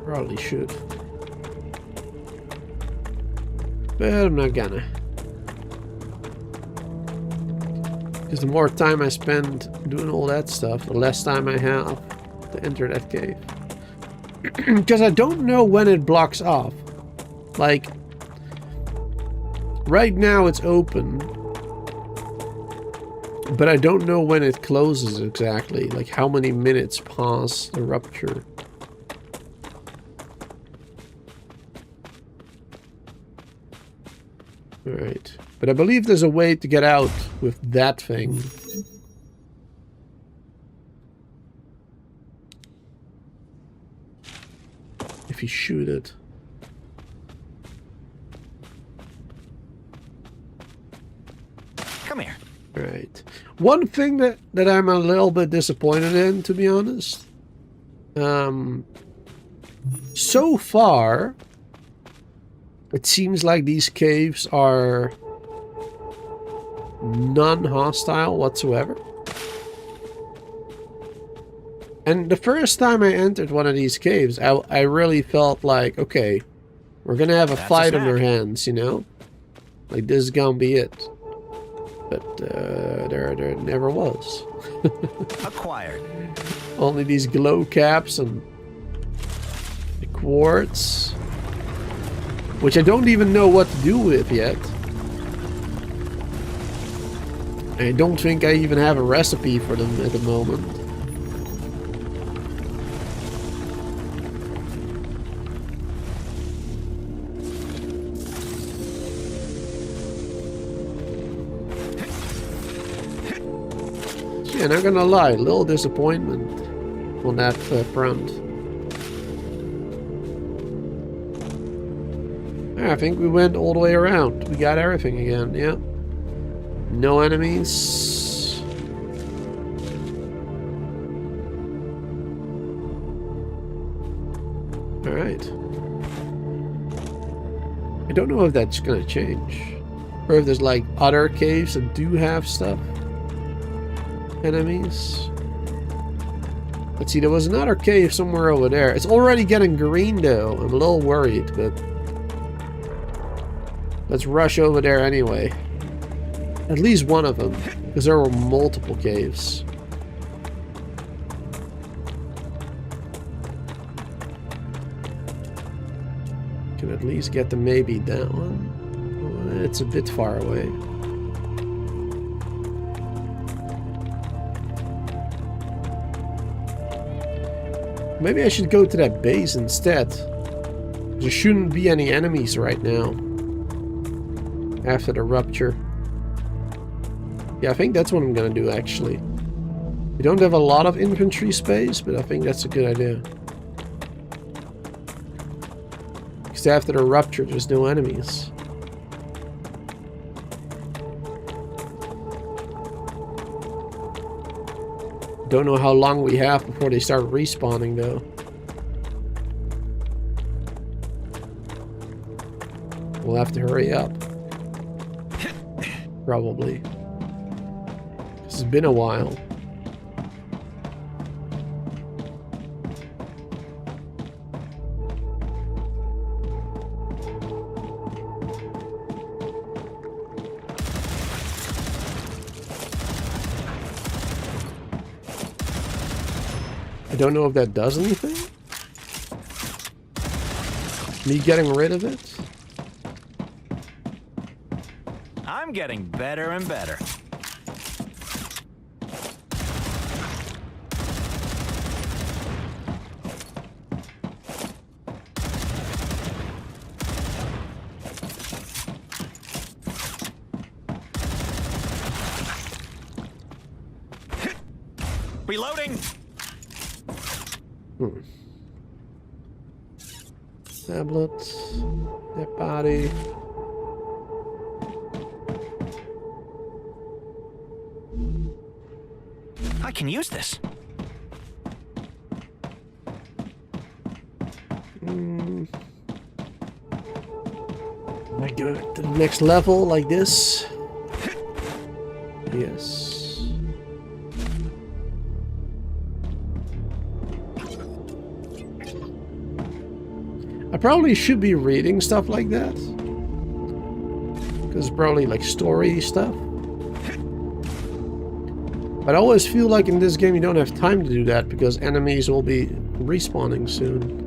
Probably should. But I'm not gonna. Because the more time I spend doing all that stuff, the less time I have to enter that cave. Because I don't know when it blocks off. Like, right now it's open, but I don't know when it closes exactly. Like how many minutes past the rupture. Alright. But I believe there's a way to get out with that thing. If you shoot it. Come here. Right. One thing that I'm a little bit disappointed in, to be honest. So far, it seems like these caves are non-hostile whatsoever. And the first time I entered one of these caves, I really felt like, okay, we're gonna have a fight on our hands, you know? Like, this is gonna be it. But there never was. Acquired. Only these glow caps and the quartz, which I don't even know what to do with yet. I don't think I even have a recipe for them at the moment. Yeah, not gonna lie, a little disappointment on that front. Yeah, I think we went all the way around. We got everything again, yeah. No enemies. Alright. I don't know if that's gonna change. Or if there's like other caves that do have stuff. Enemies. Let's see, there was another cave somewhere over there. It's already getting green though. I'm a little worried, but let's rush over there anyway. At least one of them, because there were multiple caves. Can at least get to maybe that one. It's a bit far away. Maybe I should go to that base instead. There shouldn't be any enemies right now. After the rupture. Yeah, I think that's what I'm gonna do actually. We don't have a lot of infantry space, but I think that's a good idea. Because after the rupture, there's no enemies. Don't know how long we have before they start respawning though. We'll have to hurry up. Probably. It's been a while. I don't know if that does anything. Me getting rid of it? I'm getting better and better. Reloading. Tablet. That body. I can use this. I go to the next level like this. Yes. I probably should be reading stuff like that. Because it's probably like story stuff. But I always feel like in this game you don't have time to do that because enemies will be respawning soon.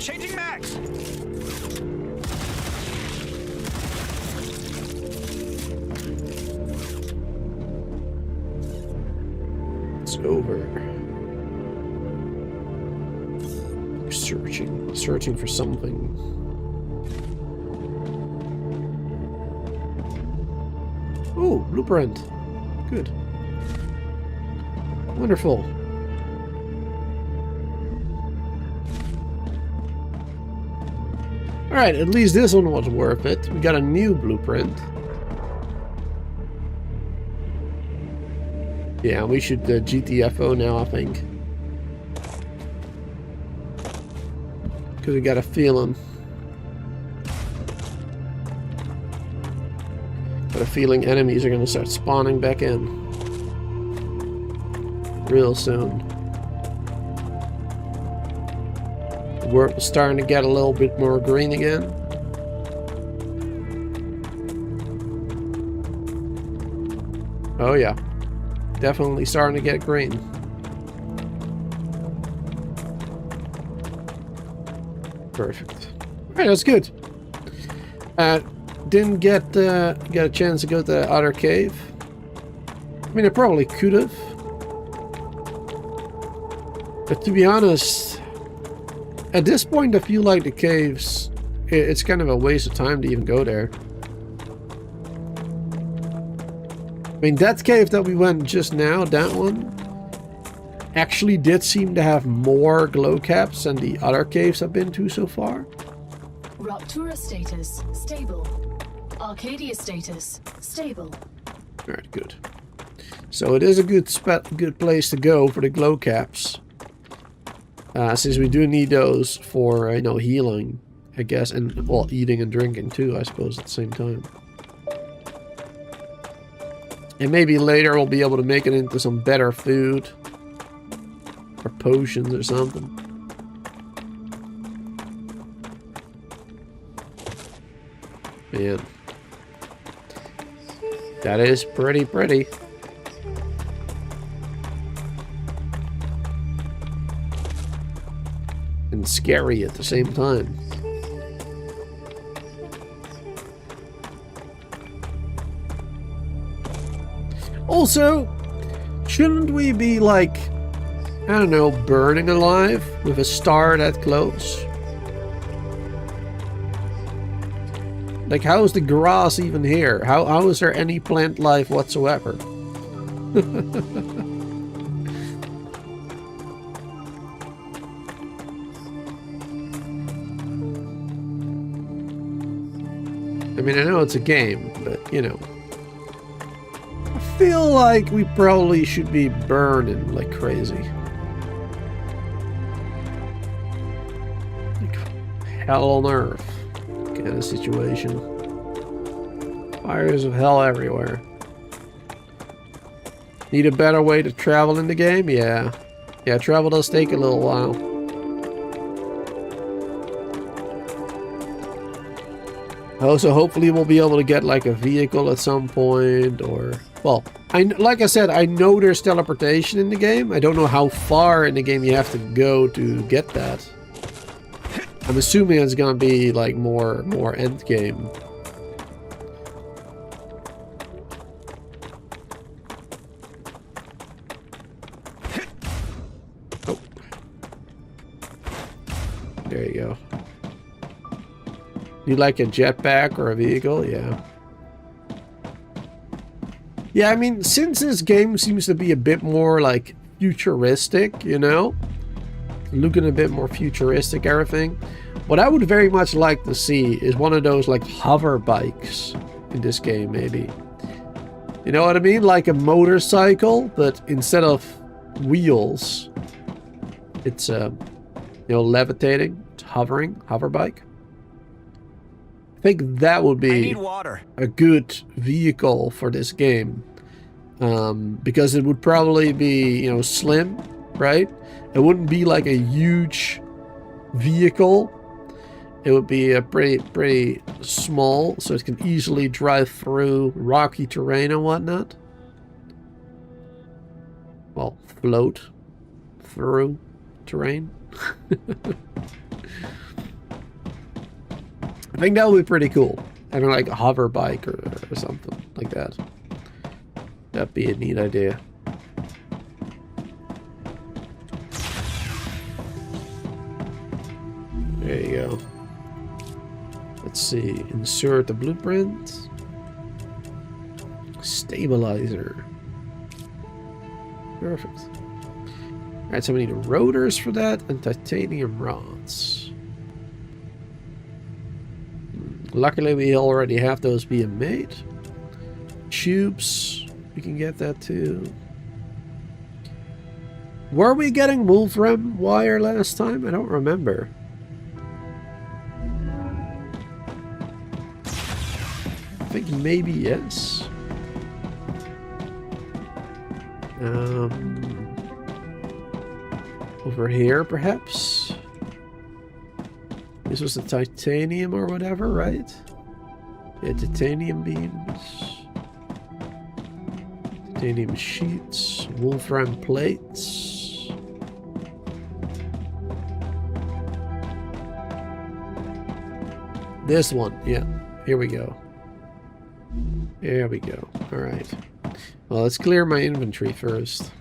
Changing max. It's over. Searching for something. Oh, blueprint. Good. Wonderful. Alright, at least this one was worth it. We got a new blueprint. Yeah, we should GTFO now, I think. Because we got a feeling. Got a feeling enemies are going to start spawning back in. Real soon. The world's starting to get a little bit more green again. Oh yeah. Definitely starting to get green. Perfect. Alright, that's good. Didn't get a chance to go to the other cave. I mean, I probably could have. But to be honest, at this point I feel like the caves, it's kind of a waste of time to even go there. I mean, that cave that we went just now, that one, actually did seem to have more glow caps than the other caves I've been to so far. Rupture status stable. Arcadia status stable. Alright, good. So it is a good place to go for the glow caps. Since we do need those for, you know, healing, I guess, and, well, eating and drinking too, I suppose, at the same time. And maybe later we'll be able to make it into some better food. Or potions or something. Man. That is pretty. And scary at the same time. Also, shouldn't we be like, I don't know, burning alive with a star that close? Like, how is the grass even here? How is there any plant life whatsoever? I mean, I know it's a game, but, you know. I feel like we probably should be burning like crazy. Like hell on earth kind of situation. Fires of hell everywhere. Need a better way to travel in the game? Yeah. Yeah, travel does take a little while. Also, hopefully we'll be able to get like a vehicle at some point, or, well, like I said, I know there's teleportation in the game. I don't know how far in the game you have to go to get that. I'm assuming it's gonna be like more end game. Oh. There you go. You like a jetpack or a vehicle? Yeah. Yeah, I mean, since this game seems to be a bit more like futuristic, you know, looking a bit more futuristic, everything. What I would very much like to see is one of those like hover bikes in this game, maybe. You know what I mean? Like a motorcycle, but instead of wheels, it's you know, levitating, it's hovering, hover bike. I think that would I be need water. a good vehicle for this game, because it would probably be, you know, slim, right? It wouldn't be like a huge vehicle. It would be a pretty small, so it can easily drive through rocky terrain and whatnot. Well, float through terrain. I think that would be pretty cool. Having like a hover bike or something like that. That'd be a neat idea. There you go. Let's see. Insert the blueprint. Stabilizer. Perfect. Alright, so we need rotors for that and titanium rods. Luckily, we already have those being made. Tubes. We can get that too. Were we getting Wolfram wire last time? I don't remember. I think maybe yes. Over here, perhaps? This was the titanium or whatever, right? Yeah, titanium beams. Titanium sheets. Wolfram plates. This one, yeah. Here we go. There we go. Alright. Well, let's clear my inventory first.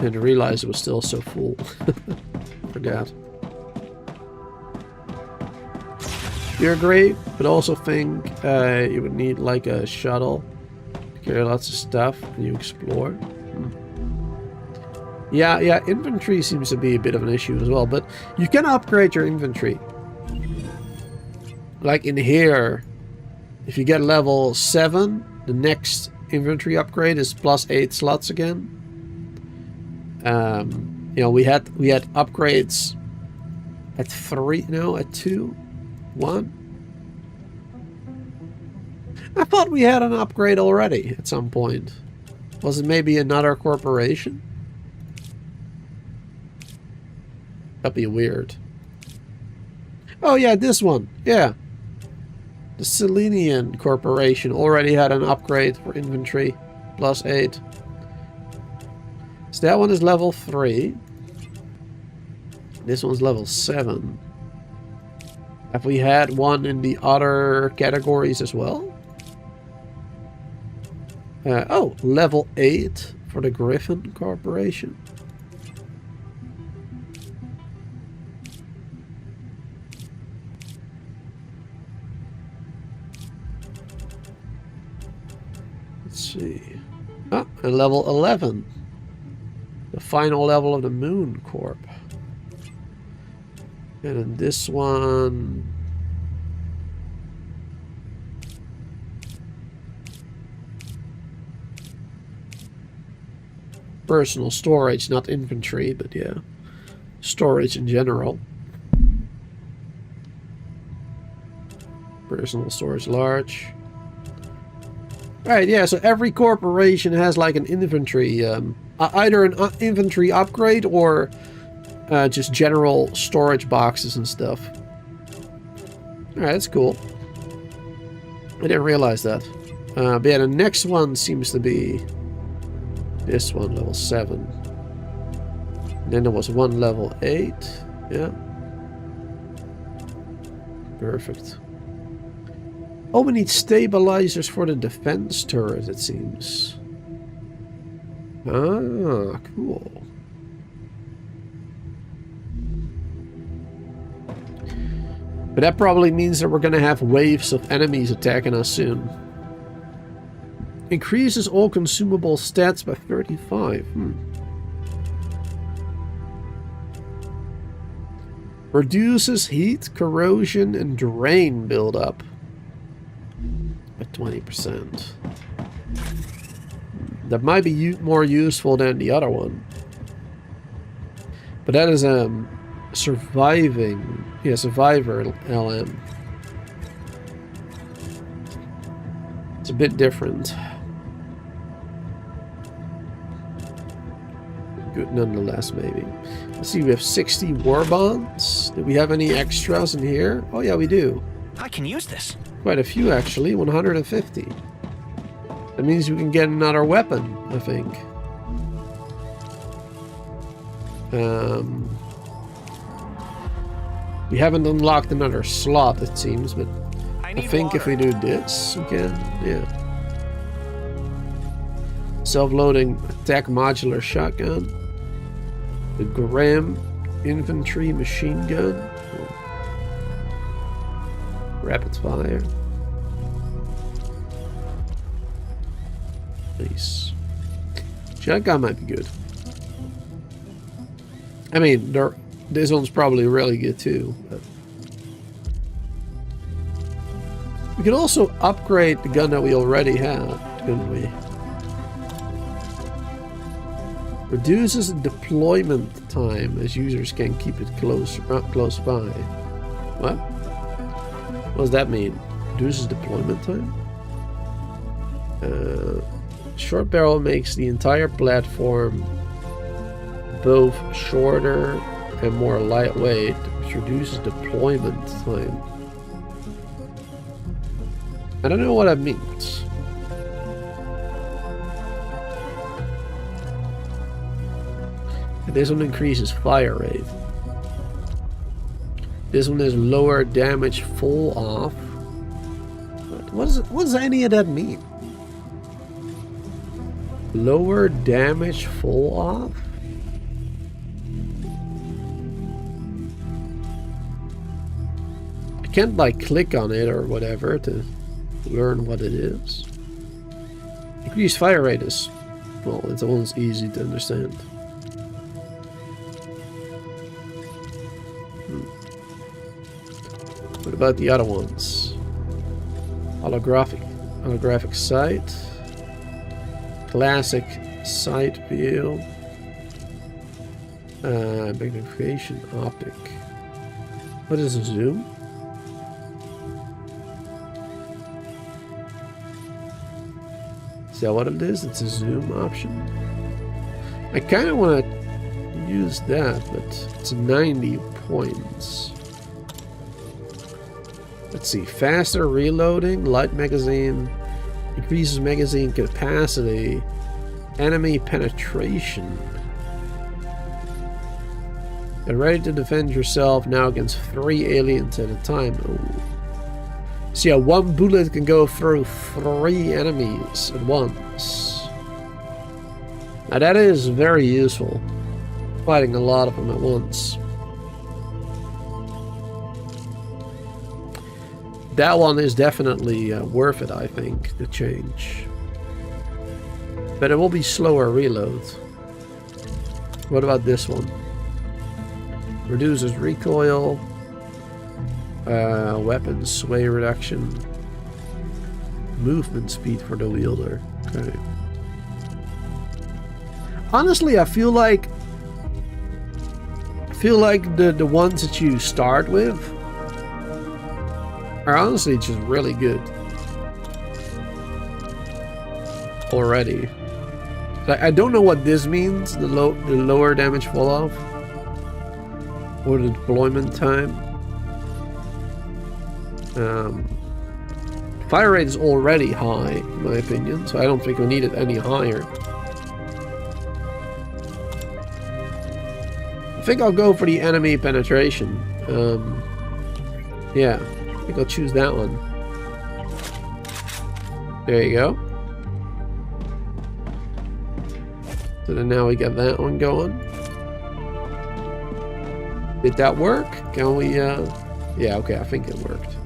And I realized it was still so full. Forgot. You're great, but also think you would need like a shuttle to carry lots of stuff and you explore. Yeah, inventory seems to be a bit of an issue as well, but you can upgrade your inventory. Like in here, if you get level 7, the next inventory upgrade is +8 slots again. You know, we had upgrades at 3, no, at 2, 1. I thought we had an upgrade already at some point. Was it maybe another corporation? That'd be weird. Oh yeah, this one. Yeah. The Selenian Corporation already had an upgrade for inventory. +8. So that one is level 3. This one's level 7. Have we had one in the other categories as well? Oh, level 8 for the Griffin Corporation. Let's see. Ah, and level 11. The final level of the Moon Corp. And then this one... personal storage, not inventory, but yeah. Storage in general. Personal storage large. Alright, yeah, so every corporation has like an inventory, either an inventory upgrade or just general storage boxes and stuff. Alright, that's cool. I didn't realize that. But yeah, the next one seems to be this one, level 7. And then there was one level 8. Yeah. Perfect. Oh, we need stabilizers for the defense turret, it seems. Ah, cool. But that probably means that we're going to have waves of enemies attacking us soon. Increases all consumable stats by 35. Reduces heat, corrosion, and drain buildup by 20%. That might be more useful than the other one. But that is survivor LM. It's a bit different. Good nonetheless, maybe. Let's see, we have 60 war bonds. Do we have any extras in here? Oh yeah, we do. I can use this. Quite a few actually, 150. That means we can get another weapon, I think. We haven't unlocked another slot, it seems, but I think if we do this, we can, yeah. Self-loading attack modular shotgun. The Graham infantry machine gun. Rapid fire. Nice. Shotgun might be good. I mean, this one's probably really good too. But we could also upgrade the gun that we already had, couldn't we? Reduces deployment time as users can keep it close by. What? What does that mean? Reduces deployment time? Short barrel makes the entire platform both shorter and more lightweight, which reduces deployment time. I don't know what that means. This one increases fire rate. This one is lower damage full off. What does any of that mean? Lower damage full off? I can't like click on it or whatever to learn what it is. Increased fire rate is, well, it's almost easy to understand. What about the other ones? Holographic sight. Classic sight view. Magnification optic. What is a zoom? Is that what it is? It's a zoom option. I kind of want to use that, but it's 90 points. Let's see. Faster reloading, light magazine, increases magazine capacity, enemy penetration. Get ready to defend yourself now against 3 aliens at a time. Ooh. So yeah, one bullet can go through 3 enemies at once. Now that is very useful. Fighting a lot of them at once. That one is definitely worth it, I think, the change. But it will be slower reload. What about this one? Reduces recoil. Weapon sway reduction. Movement speed for the wielder. Okay. Honestly, I feel like the ones that you start with are honestly just really good already. I don't know what this means, the lower damage fall off or the deployment time. Fire rate is already high in my opinion, so I don't think we need it any higher. I think I'll go for the enemy penetration. Yeah, I think I'll choose that one. There you go. So then now we got that one going. Did that work? Can we, yeah, okay, I think it worked.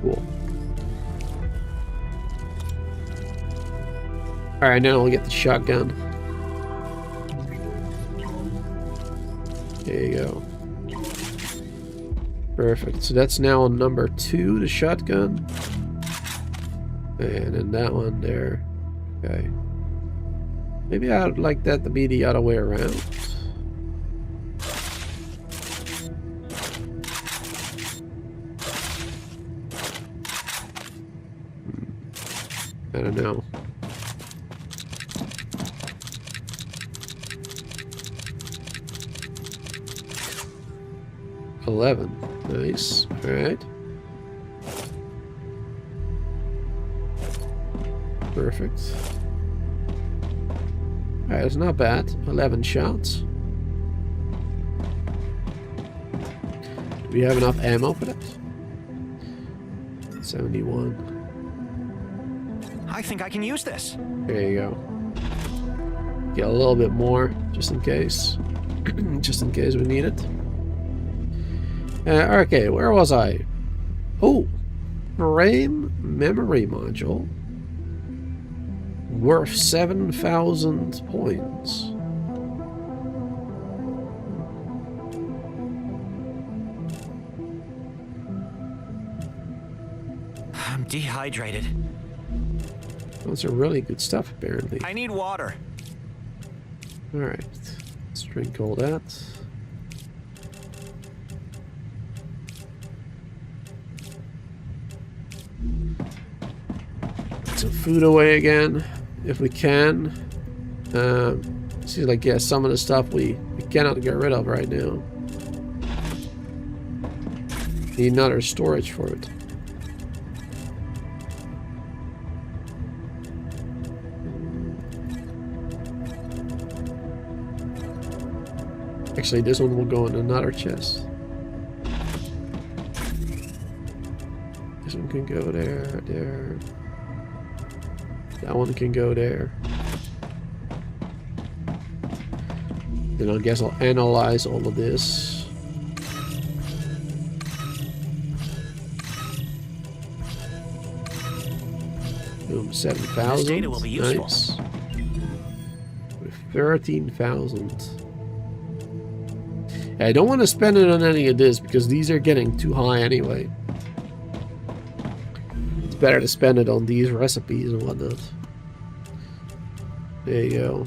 Cool. Alright, now we'll get the shotgun. There you go. Perfect. So that's now on number 2, the shotgun. And then that one there. Okay. Maybe I'd like that to be the other way around. I don't know. $11. Nice. Alright. Perfect. Alright, it's not bad. 11 shots. Do we have enough ammo for that? 71. I think I can use this. There you go. Get a little bit more, just in case. Just in case we need it. Okay, where was I? Oh, frame memory module. Worth 7,000 points. I'm dehydrated. Those are really good stuff, apparently. I need water. Alright, let's drink all that. Put some food away again, if we can. Seems like, yeah, some of the stuff we cannot get rid of right now. Need another storage for it. Actually, this one will go in another chest. This one can go there, there. That one can go there. Then I guess I'll analyze all of this. Boom, 7,000. This data will be useful. Nice. With 13,000. I don't want to spend it on any of this because these are getting too high anyway. It's better to spend it on these recipes and whatnot. There you go.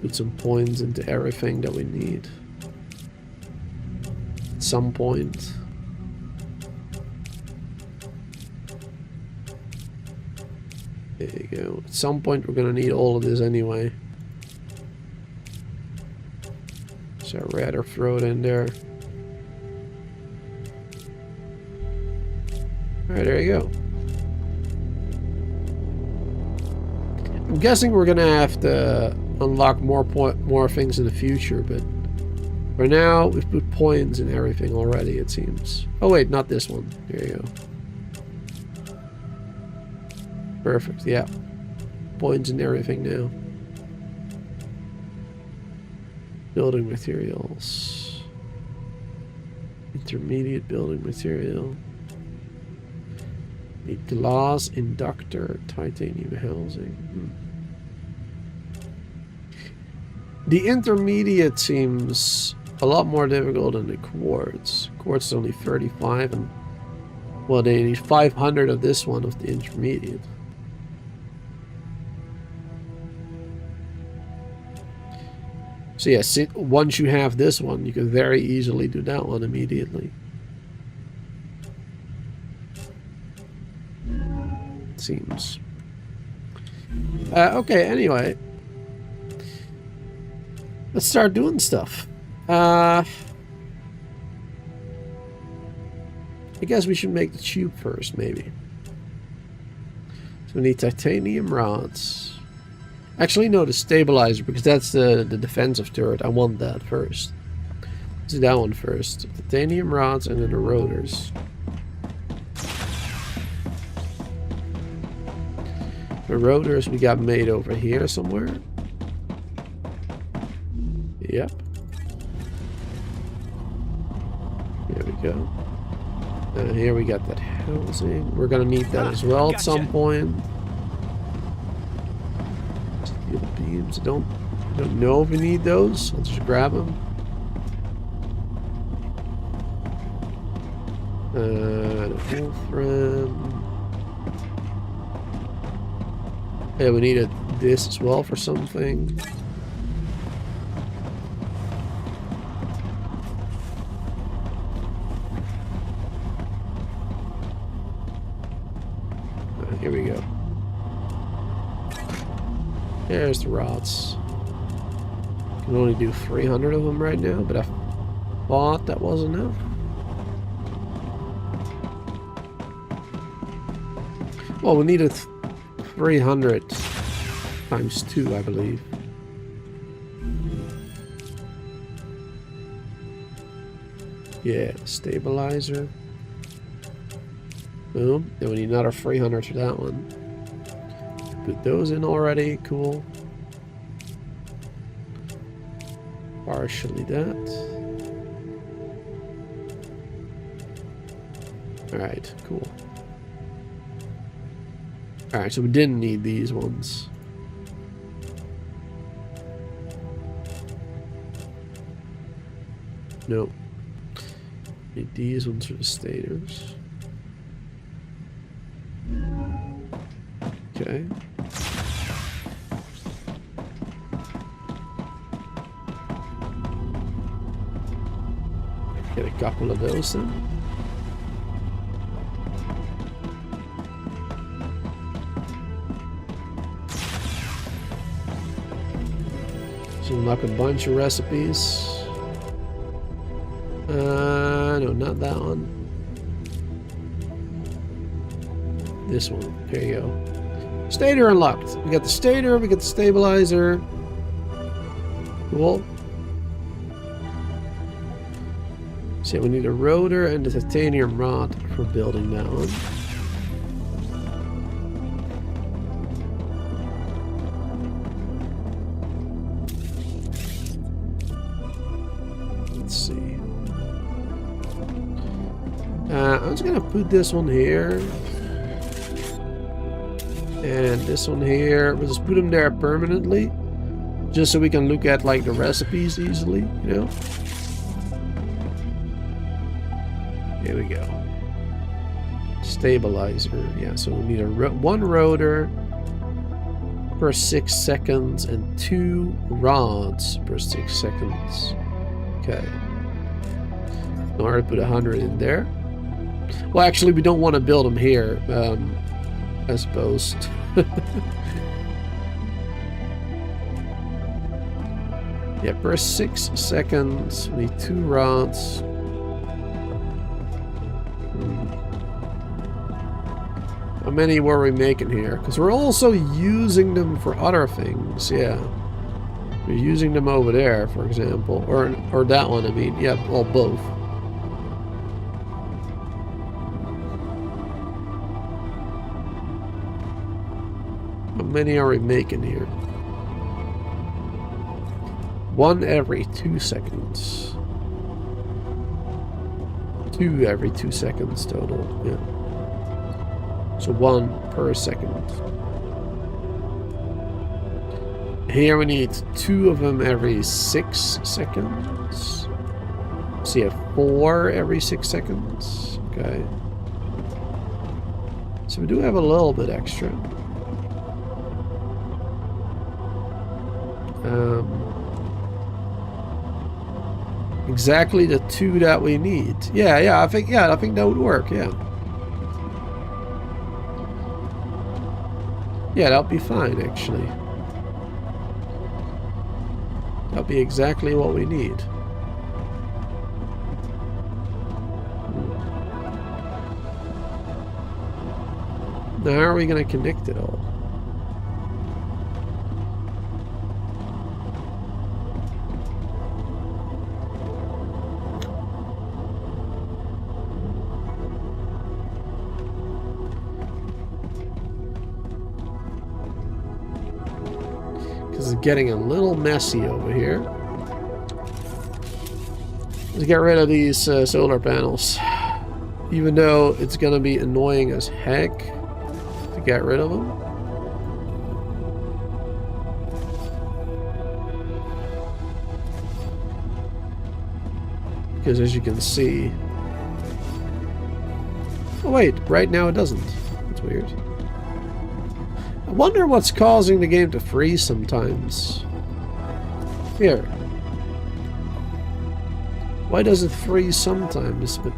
Put some points into everything that we need. At some point. There you go. At some point we're gonna need all of this anyway. So I'd rather throw it in there. Alright, there you go. I'm guessing we're gonna have to unlock more things in the future, but for now we've put points in everything already, it seems. Oh wait, not this one. There you go. Perfect, yeah. Points in everything now. Building materials. Intermediate building material. A glass inductor, titanium housing. The intermediate seems a lot more difficult than the quartz. Quartz is only 35, and well, they need 500 of this one of the intermediate. So yes, once you have this one, you can very easily do that one immediately. It seems. Okay, anyway. Let's start doing stuff. I guess we should make the tube first, maybe. So we need titanium rods. Actually, no, the stabilizer, because that's the defensive turret. I want that first. Let's do that one first. Titanium rods and then the rotors. The rotors we got made over here somewhere. Yep. There we go. Here we got that housing. We're gonna need that as well at some point. seems. I don't know if we need those. I'll just grab them. The Wolfram. Yeah, we needed this as well for something. Here we go. There's the rods. Can only do 300 of them right now, but I thought that was enough. Well, we needed 300 times 2, I believe. Yeah, stabilizer. Boom. Then we need another 300 for that one. Put those in already. Cool. Partially that. Alright, cool. Alright, so we didn't need these ones. Nope. Need these ones for the stators. Okay. Get a couple of those then. So unlock a bunch of recipes. No, not that one. This one. There you go. Stator unlocked. We got the stator, we got the stabilizer. Cool. So we need a rotor and a titanium rod for building that one. Let's see. I'm just gonna put this one here. And this one here. We'll just put them there permanently. Just so we can look at like the recipes easily, you know? Here we go. Stabilizer. Yeah, so we need one rotor per 6 seconds and 2 rods per 6 seconds. Okay. In order to put 100 in there. Well, actually, we don't want to build them here, I suppose. Yeah, per 6 seconds, we need 2 rods. How many were we making here? Because we're also using them for other things, yeah. We're using them over there, for example. Or that one, I mean. Yeah, well, both. How many are we making here? 1 every 2 seconds. 2 every 2 seconds total, yeah. So 1 per second. Here we need 2 of them every 6 seconds. So you have 4 every 6 seconds. Okay. So we do have a little bit extra. Exactly the 2 that we need. I think that would work, yeah. Yeah, that'll be fine, actually. That'll be exactly what we need. Now, how are we going to connect it all? It's getting a little messy over here. Let's get rid of these solar panels. Even though it's going to be annoying as heck to get rid of them. Because as you can see... Oh wait, right now it doesn't. That's weird. I wonder what's causing the game to freeze sometimes. Here. Why does it freeze sometimes, but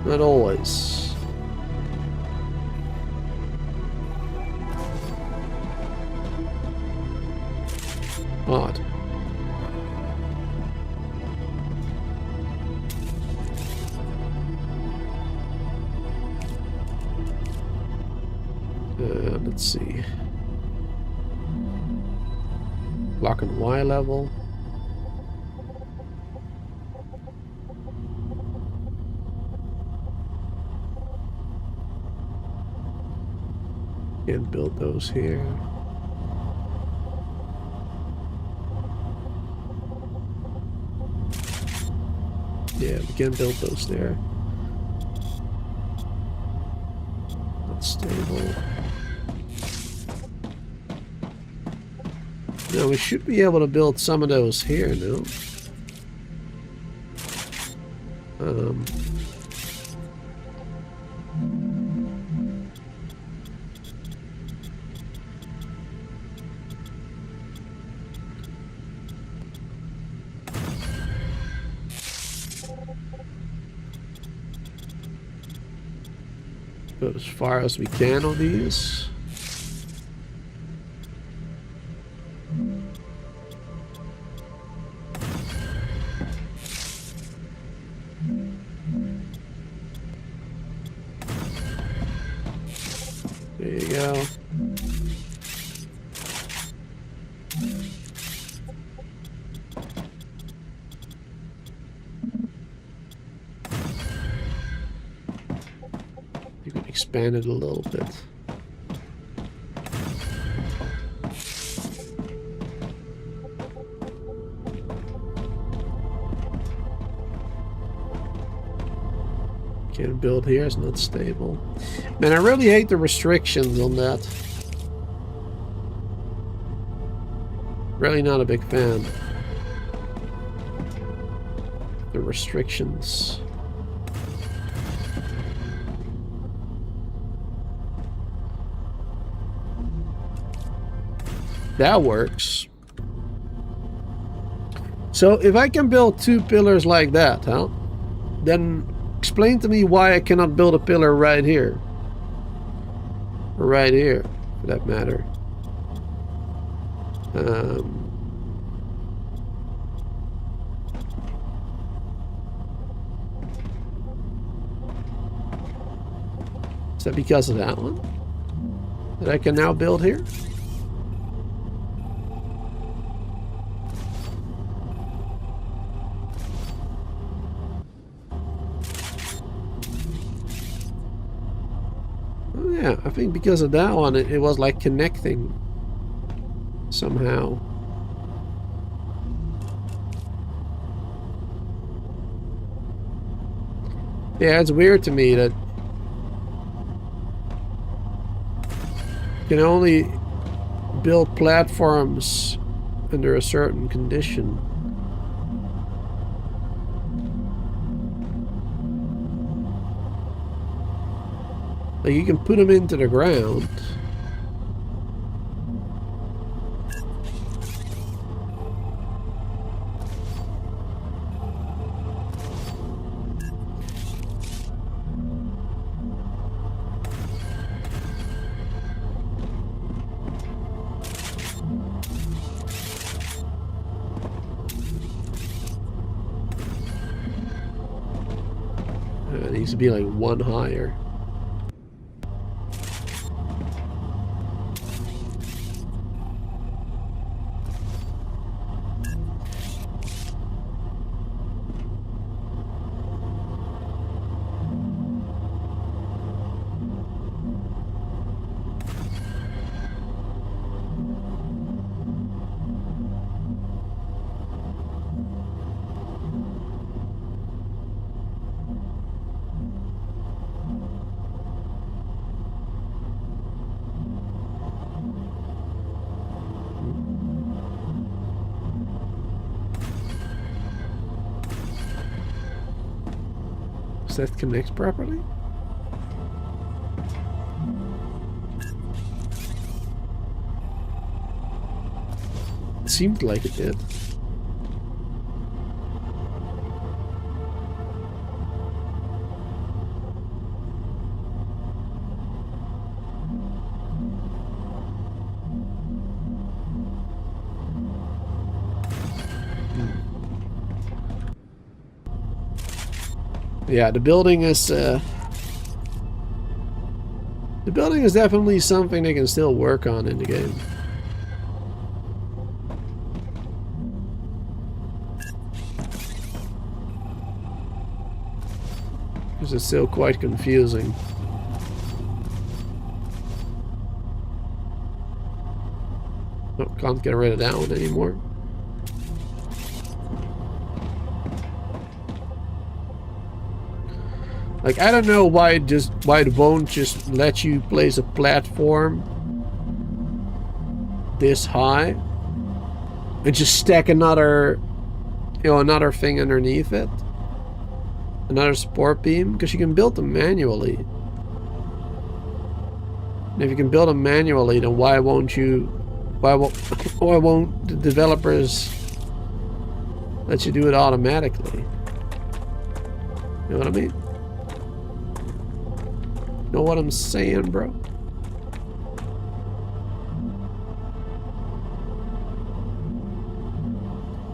not always? Odd. Let's see. Block and Y level. Can't build those here. Yeah, we can build those there. Not stable. Now we should be able to build some of those here, no? Go as far as we can on these. There you go. You can expand it a little bit. Can't build here, it's not stable. Man, I really hate the restrictions on that. Really not a big fan. The restrictions. That works. So if I can build two pillars like that, huh? Then explain to me why I cannot build a pillar right here. Or right here, for that matter. Is that because of that one? That I can now build here? Yeah, I think because of that one, it was like connecting somehow. Yeah, it's weird to me that you can only build platforms under a certain condition. Like you can put them into the ground. It needs to be like one higher. Does that connect properly? It seemed like it did. Yeah, the building is definitely something they can still work on in the game. Because it's still quite confusing. Oh, can't get rid of that one anymore. Like, I don't know why it won't just let you place a platform this high and just stack another, you know, another thing underneath it, another support beam, because you can build them manually. And if you can build them manually, then why won't the developers let you do it automatically? You know what I mean? Know what I'm saying, bro?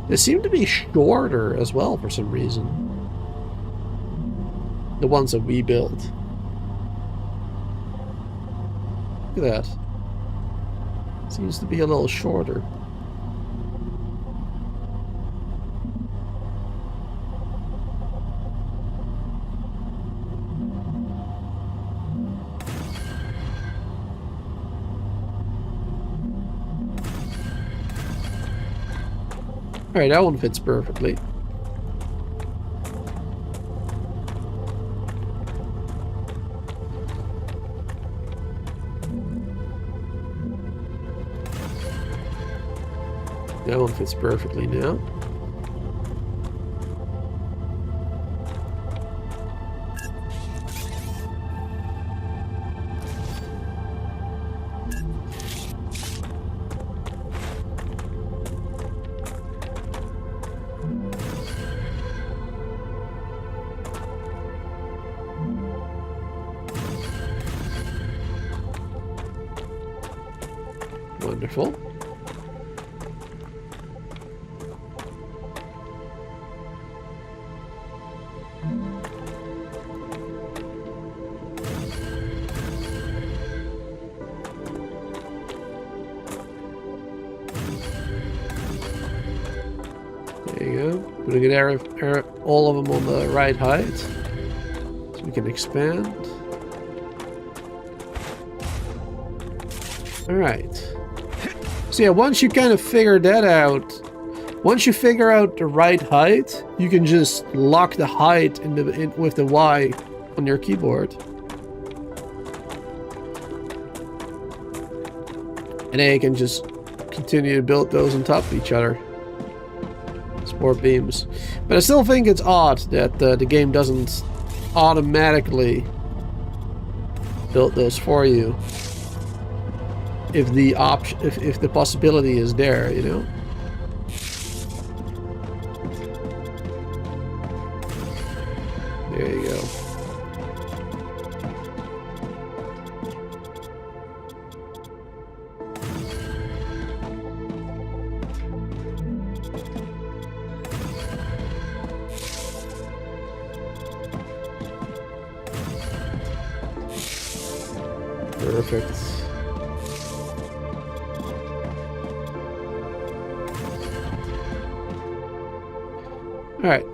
They seem to be shorter as well for some reason. The ones that we built. Look at that. Seems to be a little shorter. Alright, that one fits perfectly. That one fits perfectly now. Wonderful. There you go. Putting it all of them on the right height, so we can expand. All right. So yeah, once you kind of figure that out, once you figure out the right height, you can just lock the height with the Y on your keyboard. And then you can just continue to build those on top of each other. Support beams. But I still think it's odd that the game doesn't automatically build those for you. If the option, if the possibility is there, you know. There you go. Perfect. Alright,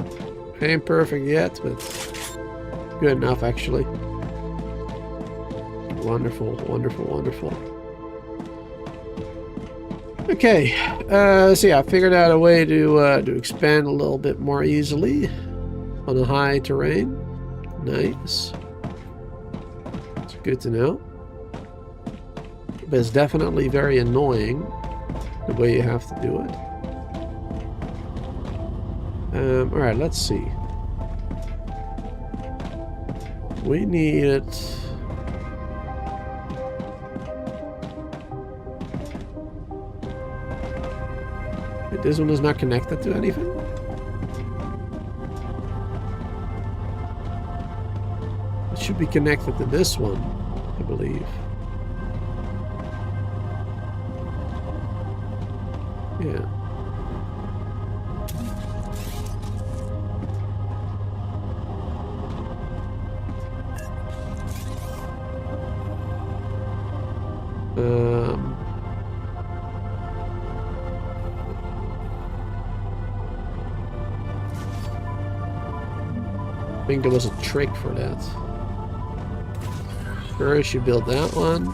ain't perfect yet, but good enough actually. Wonderful, wonderful, wonderful. Okay, so yeah, I figured out a way to expand a little bit more easily on a high terrain. Nice. It's good to know. But it's definitely very annoying the way you have to do it. Alright, let's see. We need it. This one is not connected to anything. It should be connected to this one, I believe. Yeah. I think there was a trick for that. First you build that one.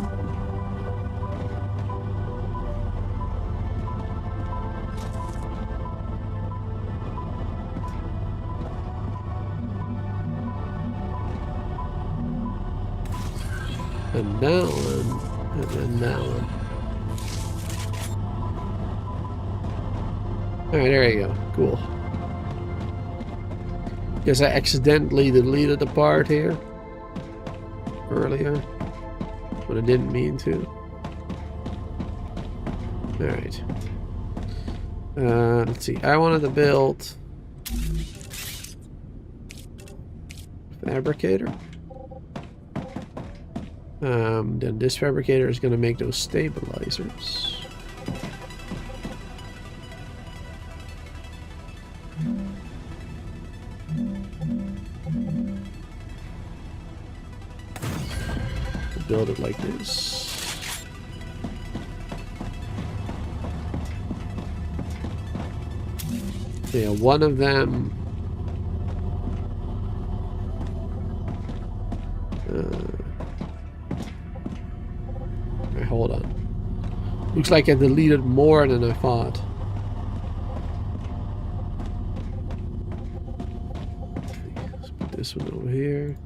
And that one. And then that one. Alright, there you go. Cool. Guess I accidentally deleted the part here earlier, but I didn't mean to. Alright. Let's see. I wanted to build fabricator. Then this fabricator is going to make those stabilizers. Build it like this. Yeah, one of them. Right, hold on. Looks like I deleted more than I thought. Let's put this one over here.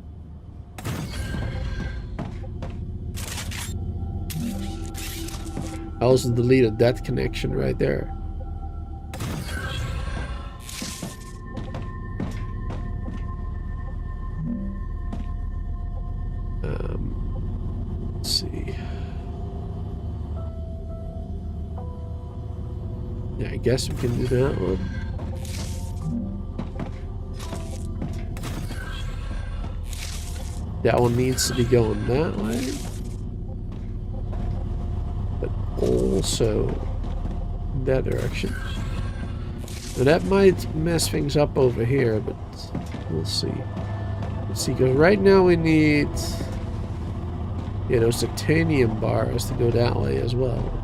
I also deleted that connection right there. Let's see. Yeah, I guess we can do that one. That one needs to be going that way. Also that direction. Now that might mess things up over here, but we'll see. Let's see, because right now we need, yeah, those titanium bars to go that way as well.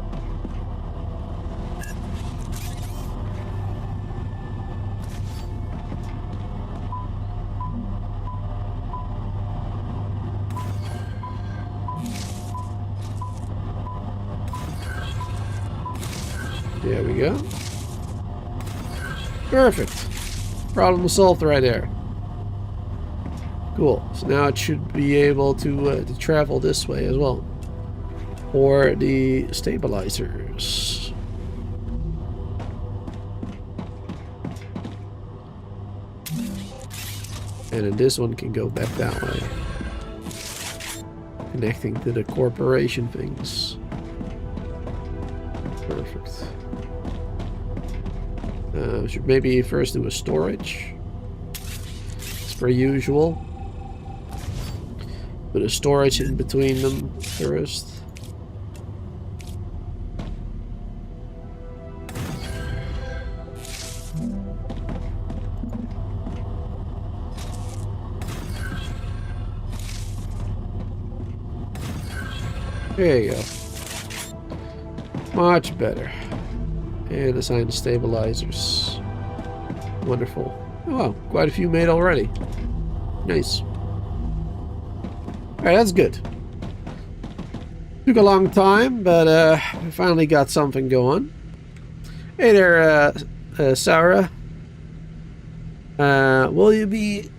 There we go. Perfect. Problem solved right there. Cool. So now it should be able to travel this way as well. Or the stabilizers. And then this one can go back that way. Connecting to the corporation things. Perfect. Should maybe first do a storage. As per usual. Put a storage in between them first. There you go. Much better. And assign the stabilizers. Wonderful. Oh, wow, quite a few made already. Nice. Alright, that's good. Took a long time, but we finally got something going. Hey there, Sarah. Will you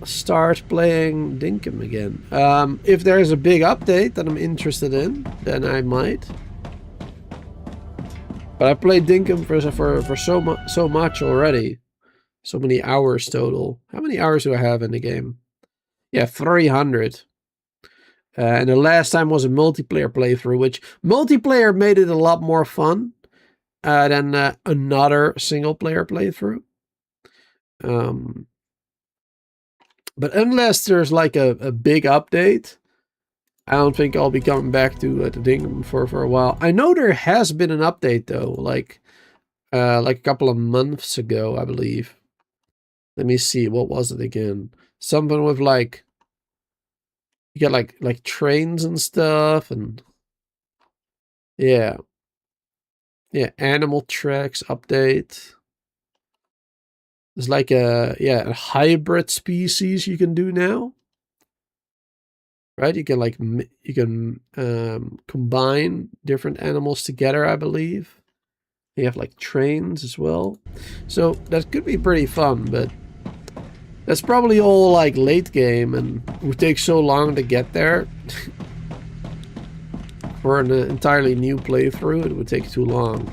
start playing Dinkum again? If there's a big update that I'm interested in, then I might. But I played Dinkum for so much already. So many hours total. How many hours do I have in the game? Yeah, 300. And the last time was a multiplayer playthrough, which multiplayer made it a lot more fun than another single player playthrough. But unless there's like a big update, I don't think I'll be coming back to the Dingman for a while. I know there has been an update though, like a couple of months ago, I believe. Let me see, what was it again? Something with like, you get like trains and stuff, and yeah, animal tracks update. There's like a hybrid species you can do now, right? You can like combine different animals together, I believe. You have like trains as well, so that could be pretty fun, but that's probably all like late game, and it would take so long to get there. For an entirely new playthrough, it would take too long.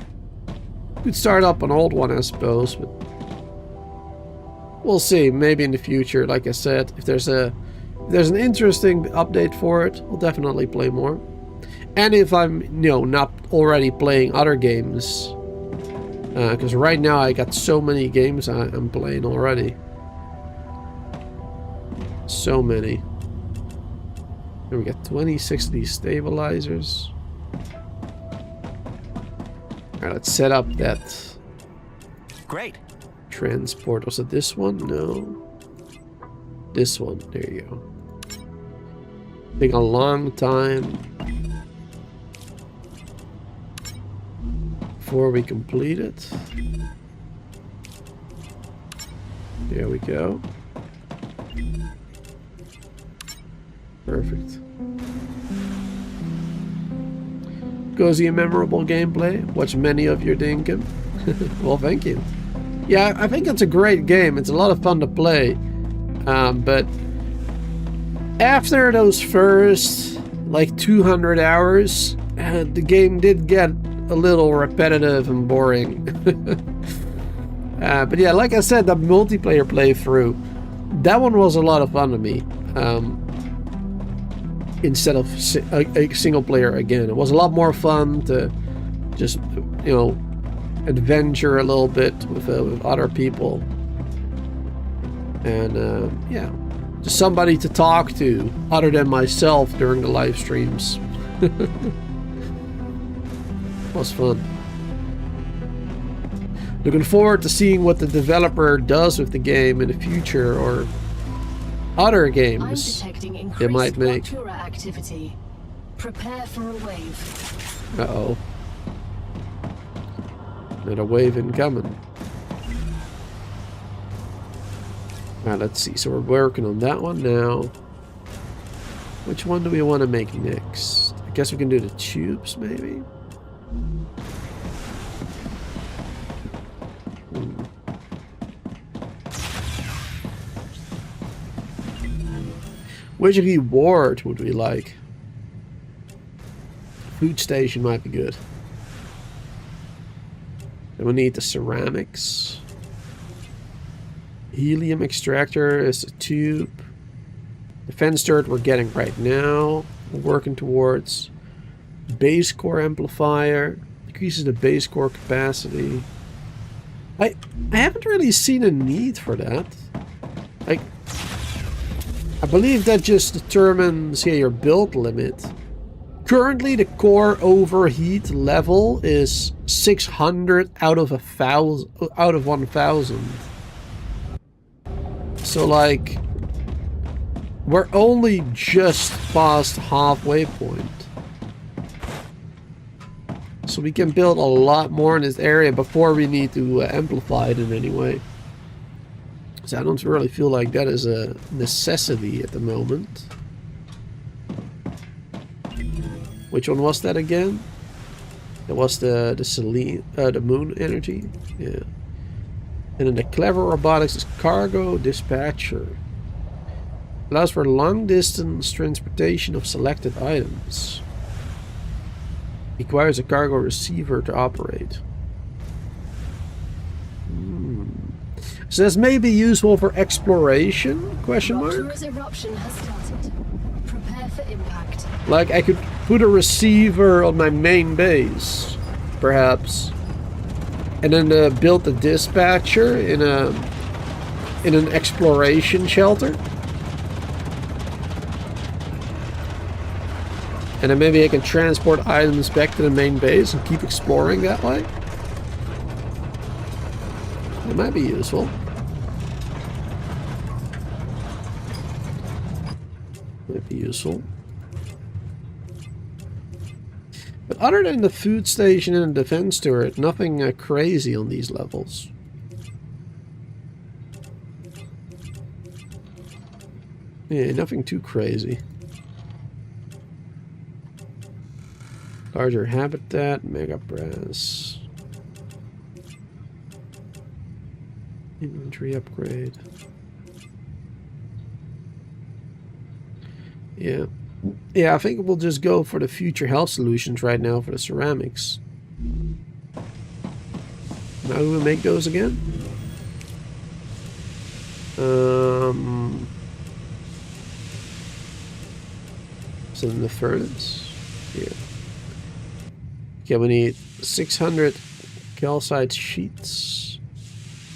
You could start up an old one, I suppose, but we'll see. Maybe in the future, like I said, if there's an interesting update for it, we'll definitely play more. And if I'm, not already playing other games, because right now I got so many games I'm playing already. So many. And we got 26 of these stabilizers. Alright, let's set up that. Great. Transport. Was it this one? No. This one. There you go. Taking a long time before we complete it. There we go. Perfect. Cozy and memorable gameplay. Watch many of your Dinkum. Well, thank you. Yeah, I think it's a great game. It's a lot of fun to play. But after those first, like, 200 hours, the game did get a little repetitive and boring. But yeah, like I said, the multiplayer playthrough, that one was a lot of fun to me. Instead of a single player again. It was a lot more fun to just, adventure a little bit with other people. And, yeah, just somebody to talk to other than myself during the live streams. It was fun. Looking forward to seeing what the developer does with the game in the future, or other games it might make. Activity. Prepare for a wave. Uh-oh. Another wave incoming. Alright, let's see. So we're working on that one now. Which one do we want to make next? I guess we can do the tubes, maybe? Which reward would we like? Food station might be good. Then we need the ceramics. Helium extractor is a tube. Defense turret we're getting right now. We're working towards base core amplifier. Increases the base core capacity. I haven't really seen a need for that. Like, I believe that just determines your build limit. Currently, the core overheat level is 600 out of 1,000. So, like, we're only just past halfway point. So we can build a lot more in this area before we need to amplify it in any way. So I don't really feel like that is a necessity at the moment. Which one was that again? That was the moon energy. Yeah. And then the clever robotics is cargo dispatcher. Allows for long distance transportation of selected items. Requires a cargo receiver to operate. So this may be useful for exploration? Question mark. Rupture's eruption has started. Prepare for impact. Like I could put a receiver on my main base, perhaps, and then build a dispatcher in an exploration shelter. And then maybe I can transport items back to the main base and keep exploring that way. That might be useful. Might be useful. But other than the food station and the defense turret, nothing crazy on these levels. Yeah, nothing too crazy. Larger habitat, mega brass. Inventory upgrade. Yeah. Yeah, I think we'll just go for the future health solutions right now for the ceramics. How do we make those again? Is it in the furnace? Yeah. Okay, we need 600 calcite sheets.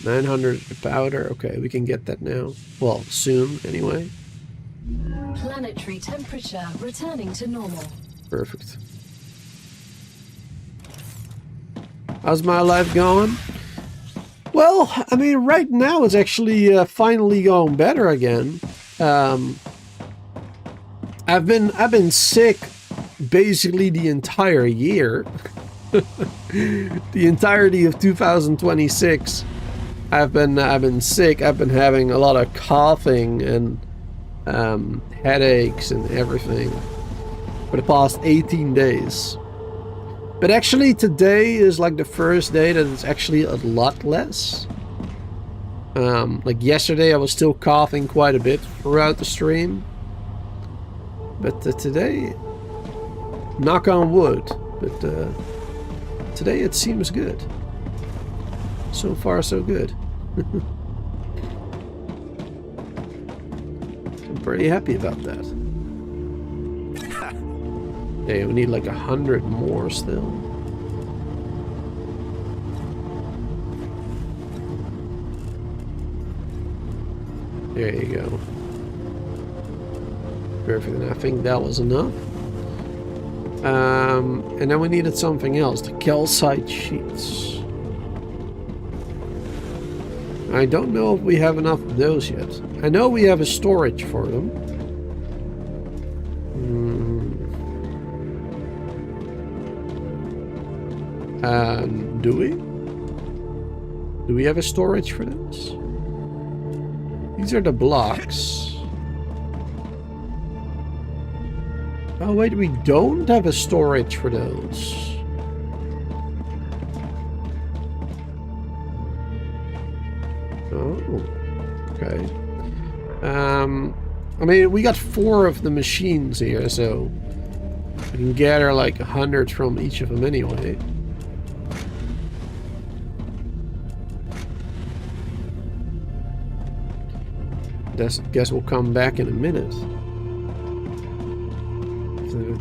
900 powder. Okay, we can get that now. Well, soon anyway. Planetary temperature returning to normal. Perfect. How's my life going? Well, I mean, right now it's actually finally going better again. I've been sick basically the entire year. The entirety of 2026. I've been sick. I've been having a lot of coughing and headaches and everything for the past 18 days. But actually today is like the first day that it's actually a lot less. Like yesterday I was still coughing quite a bit throughout the stream. But today, knock on wood, but today it seems good. So far so good. I'm pretty happy about that. Okay, we need like 100 more still. There you go. Perfect, and I think that was enough. And then we needed something else, the calcite sheets. I don't know if we have enough of those yet. I know we have a storage for them. Do we? Do we have a storage for this? These are the blocks. Oh wait, we don't have a storage for those. Oh, okay. I mean, we got 4 of the machines here, so we can gather like 100 from each of them anyway. Guess we'll come back in a minute.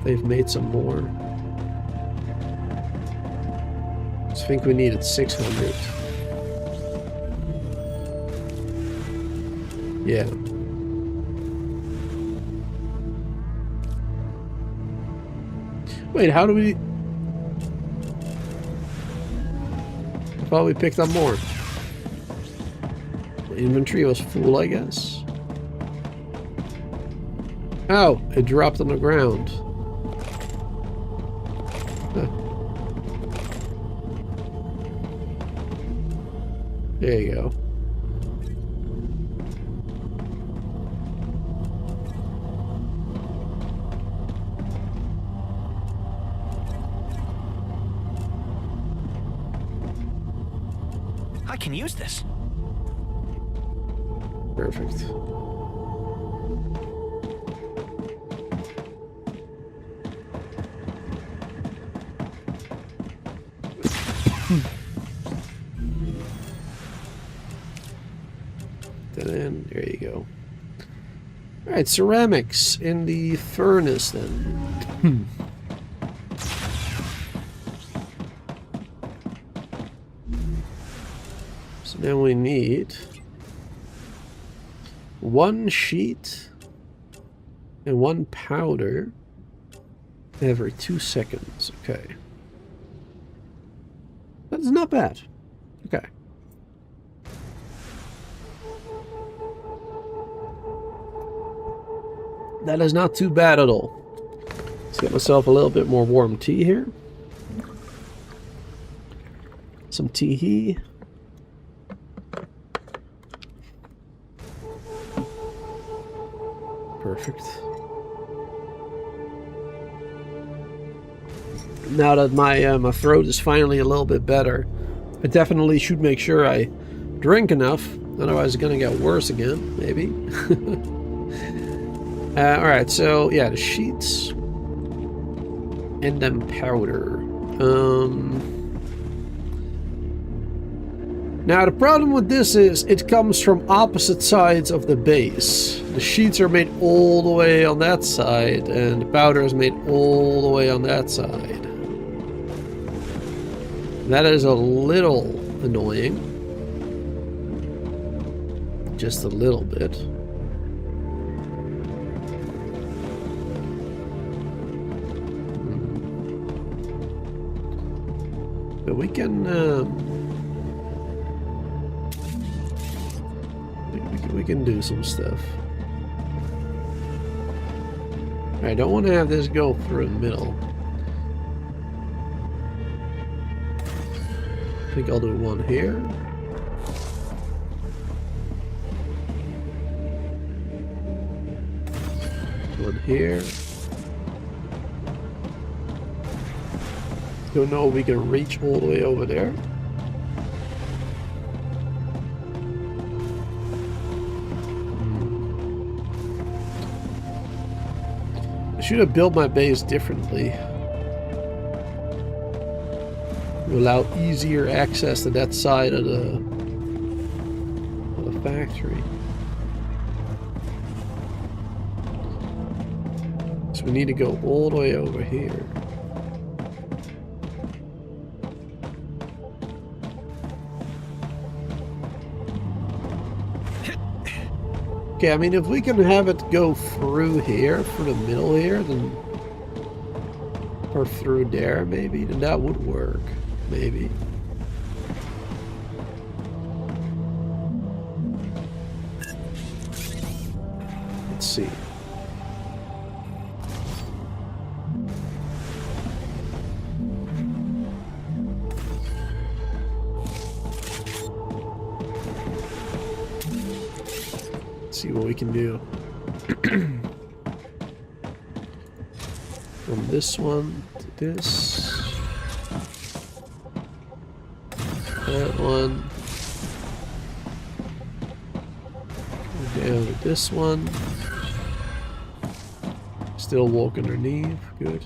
They've made some more. I think we needed 600. Yeah. Wait, how do we... I thought we picked up more. The inventory was full, I guess. Oh, it dropped on the ground. Huh. There you go. I can use this. Perfect. There you go. Alright, ceramics in the furnace then. So now we need 1 sheet and 1 powder every 2 seconds. Okay. That's not bad. Okay. That is not too bad at all. Let's get myself a little bit more warm tea here. Some tea. Perfect. Now that my throat is finally a little bit better, I definitely should make sure I drink enough. Otherwise, it's gonna get worse again, maybe. Alright, so yeah, the sheets and then powder. Now the problem with this is it comes from opposite sides of the base. The sheets are made all the way on that side and the powder is made all the way on that side. That is a little annoying. Just a little bit. But we can we can do some stuff. I don't want to have this go through the middle. I think I'll do 1 here. 1 here. Don't know if we can reach all the way over there. I should have built my base differently to allow easier access to that side of the factory. So we need to go all the way over here. Okay, I mean, if we can have it go through here, through the middle here, then... Or through there, maybe, then that would work. Maybe. Let's see. See what we can do. From this one to this. That one. Go down to this one. Still walk underneath. Good.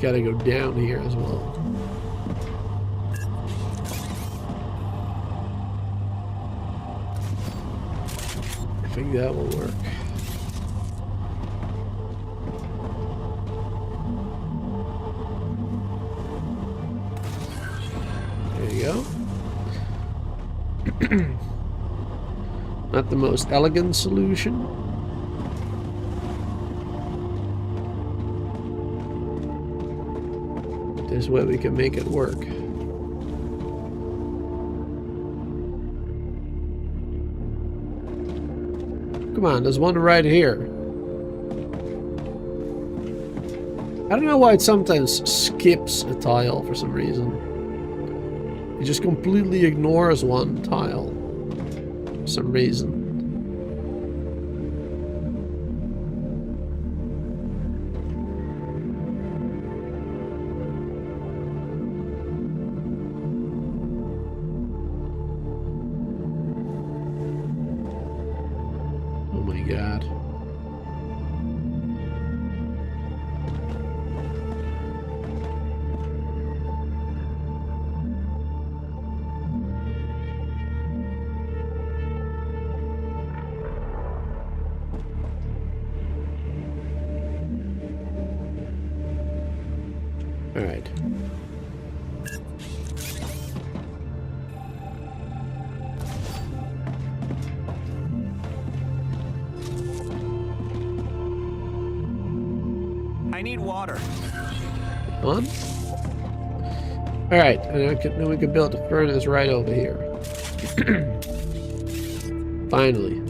Gotta go down here as well. I think that will work. There you go. Not the most elegant solution. This way we can make it work. Come on, there's one right here. I don't know why it sometimes skips a tile for some reason. It just completely ignores one tile for some reason. god. All right. I need water. On. All right, and then we can build a furnace right over here. Finally.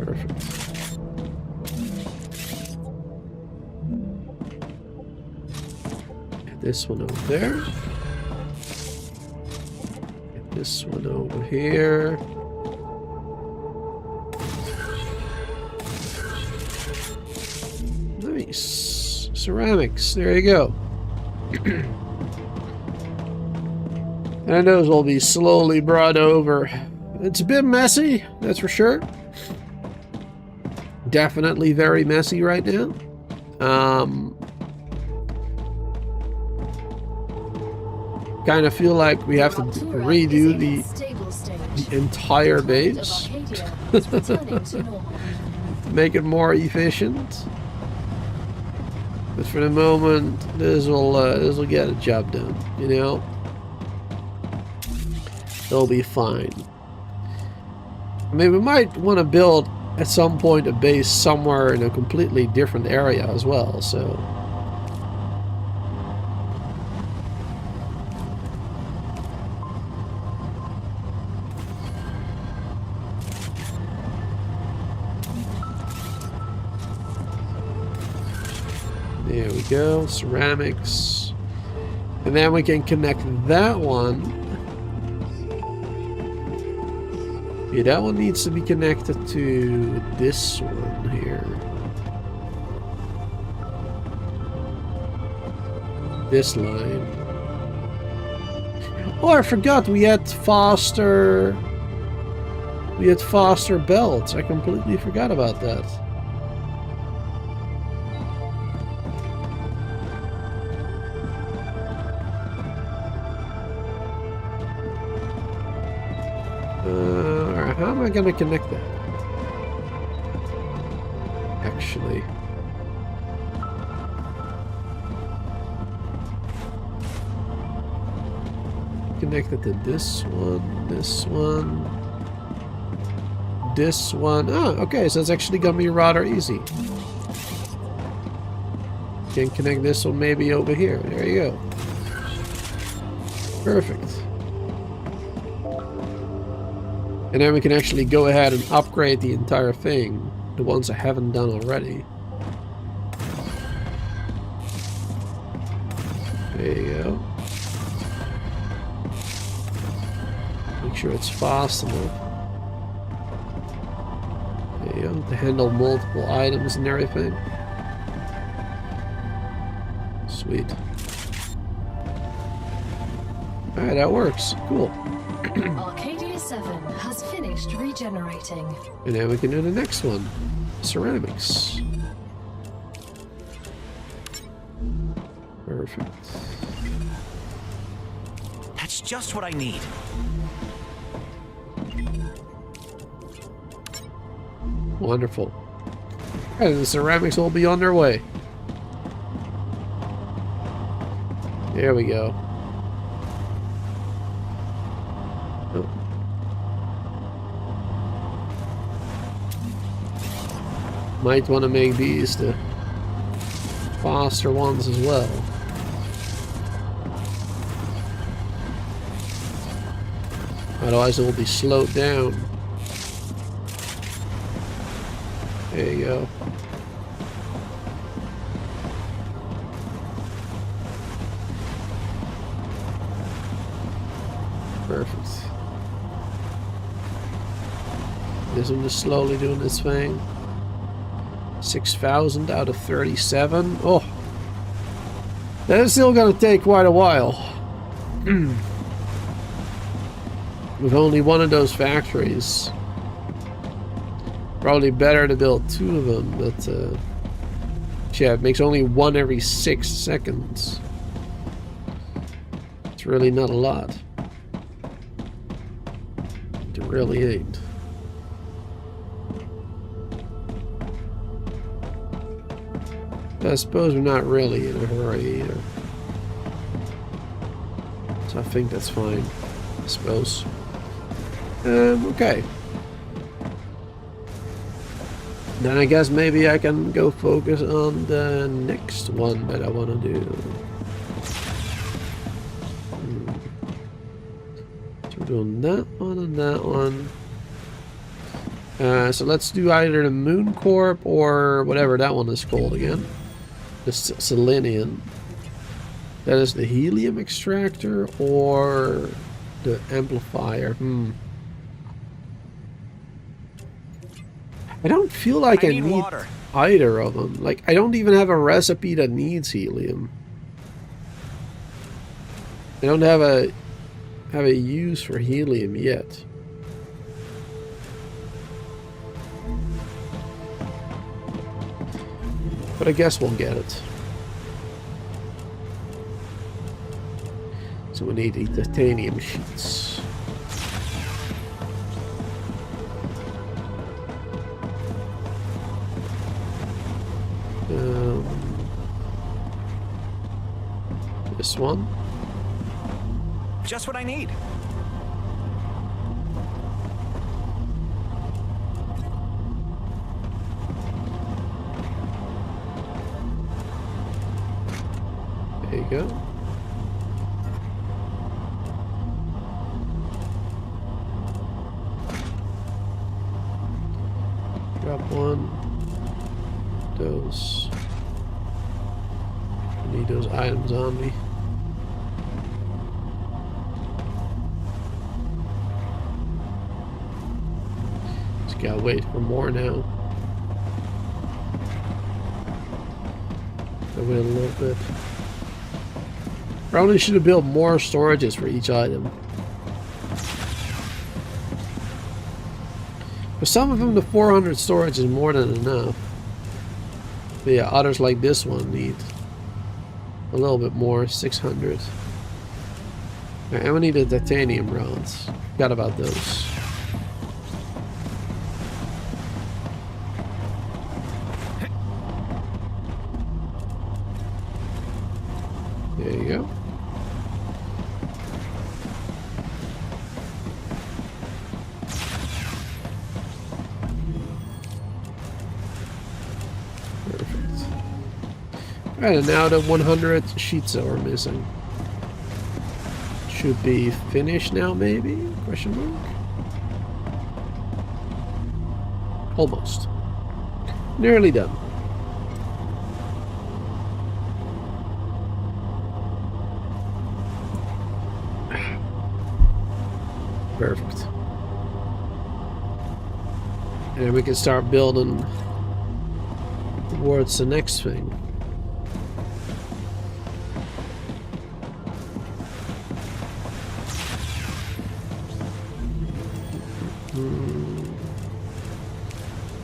Perfect. Get this one over there. Get this one over here. Nice. Ceramics. There you go. And those will be slowly brought over. It's a bit messy, that's for sure. Definitely very messy right now. Kind of feel like we have to redo the entire base to make it more efficient. But for the moment, this will get a job done. You know, they'll be fine. I mean, we might want to build at some point a base somewhere in a completely different area as well. So. There we go, ceramics. And then we can connect that one. Yeah, that one needs to be connected to this one here. This line. Oh, I forgot we had faster belts. I completely forgot about that. How am I going to connect that? Actually. Connect it to this one, this one, this one. Oh, okay, so it's actually going to be rather easy. Can connect this one maybe over here. There you go. Perfect. And then we can actually go ahead and upgrade the entire thing, the ones I haven't done already. There you go. Make sure it's fast enough. There you go, to handle multiple items and everything. Sweet. Alright, that works. Cool. Arcadia 7 has finished regenerating. And now we can do the next one. Ceramics. Perfect. That's just what I need. Wonderful. And the ceramics will be on their way. There we go. Oh. Might want to make these the faster ones as well. Otherwise it will be slowed down. There you go. Perfect. This one is slowly doing this thing. 6,000 out of 37. Oh, that is still going to take quite a while. with only one of those factories. Probably better to build 2 of them, but yeah, it makes only 1 every 6 seconds. It's really not a lot. It really ain't. But I suppose we're not really in a hurry either. So I think that's fine, I suppose. Okay. Then I guess maybe I can go focus on the next one that I want to do. So we're doing that one and that one. So let's do either the Moon Corp or whatever that one is called again. The Selenium. That is the helium extractor or the amplifier. I don't feel like I need water. either of them. Like, I don't even have a recipe that needs helium. I don't have a use for helium yet. But I guess we'll get it. So we need the titanium sheets. This one. Just what I need. There you go. Drop one. Those. I need those items on me. Just gotta wait for more now. I wait a little bit. Probably should have built more storages for each item. For some of them, the 400 storage is more than enough. But yeah, others like this one need a little bit more, 600. Alright, I'm gonna need the titanium rods. Forgot about those. There you go. Alright, and now the 100 sheets that we're missing. Should be finished now, maybe? Question mark? Almost. Nearly done. Perfect. And we can start building towards the next thing.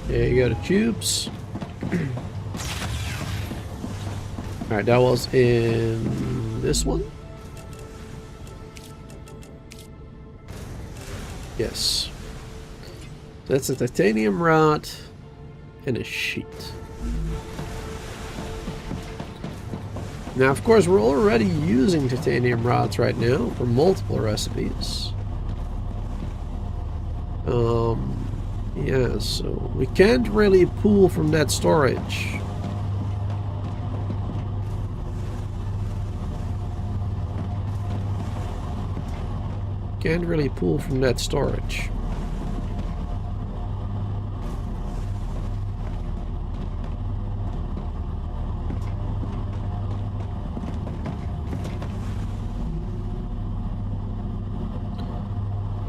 There you go, the tubes. Alright, that was in this one. Yes. That's a titanium rod and a sheet. Now, of course, we're already using titanium rods right now for multiple recipes. Yeah, so we can't really pull from that storage. Can't really pull from that storage.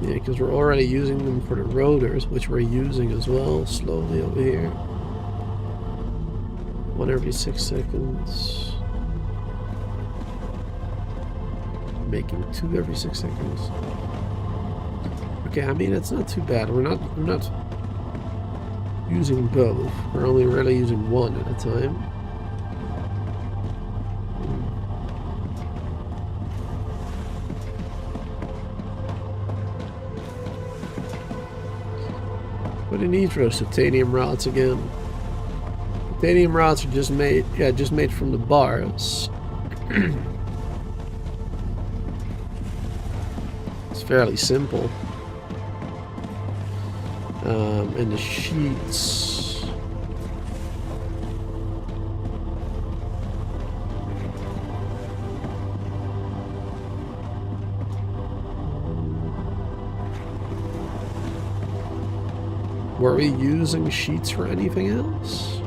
Yeah, because we're already using them for the rotors, which we're using as well, slowly over here. 1 every 6 seconds. Making 2 every 6 seconds. Okay, I mean, it's not too bad. We're not using both. We're only really using one at a time. What do you need for those titanium rods again? Titanium rods are just made, just made from the bars. It's fairly simple. And the sheets. Were we using sheets for anything else?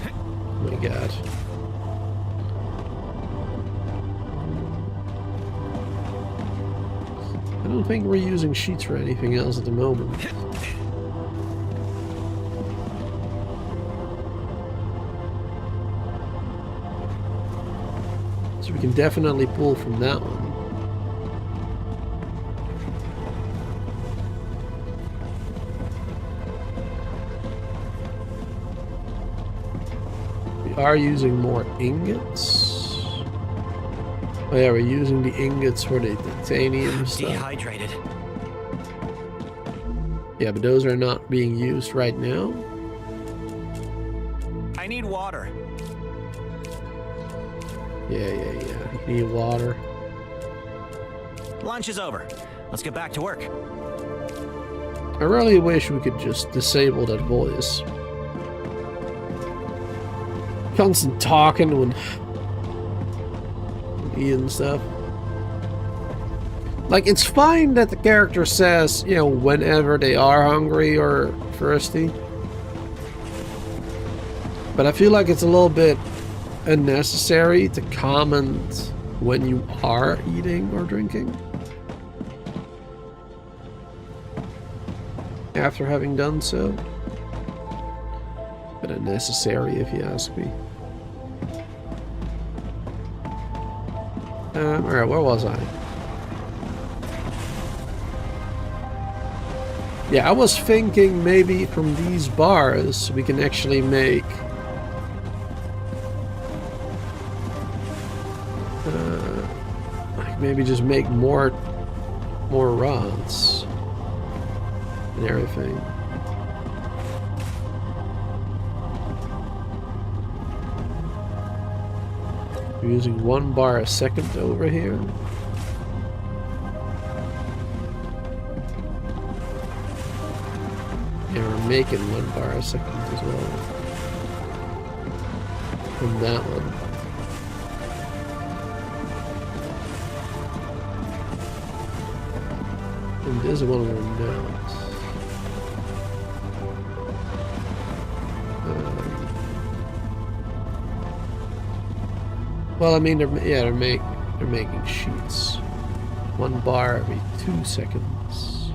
Oh my god. I don't think we're using sheets for anything else at the moment. So we can definitely pull from that one. We are using more ingots. Oh yeah, we're using the ingots for the titanium stuff. Dehydrated. Yeah, but those are not being used right now. I need water. Yeah. You need water. Lunch is over. Let's get back to work. I really wish we could just disable that voice. Constant talking when eating stuff. Like, it's fine that the character says, you know, whenever they are hungry or thirsty. But I feel like it's a little bit unnecessary to comment when you are eating or drinking. After having done so. But unnecessary if you ask me. Alright, where was I? Yeah, I was thinking maybe from these bars we can actually make like maybe just make more rods and everything. We're using 1 bar a second over here. And we're making 1 bar a second as well. From that one. And this one we're not. Well, I mean, they're making sheets. 1 bar every 2 seconds.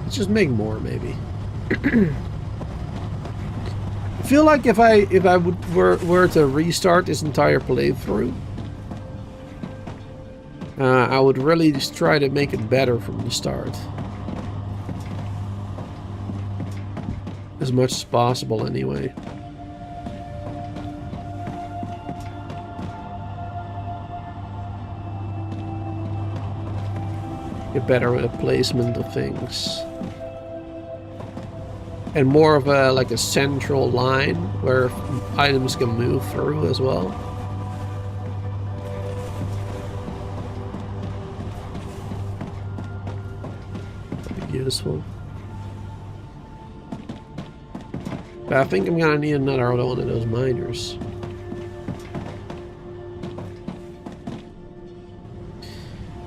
Let's just make more, maybe. I feel like if I were to restart this entire playthrough, I would really just try to make it better from the start, as much as possible, anyway. Get better with the placement of things. And more of a, like a central line where items can move through as well. That'd be useful. But I think I'm gonna need another one of those miners.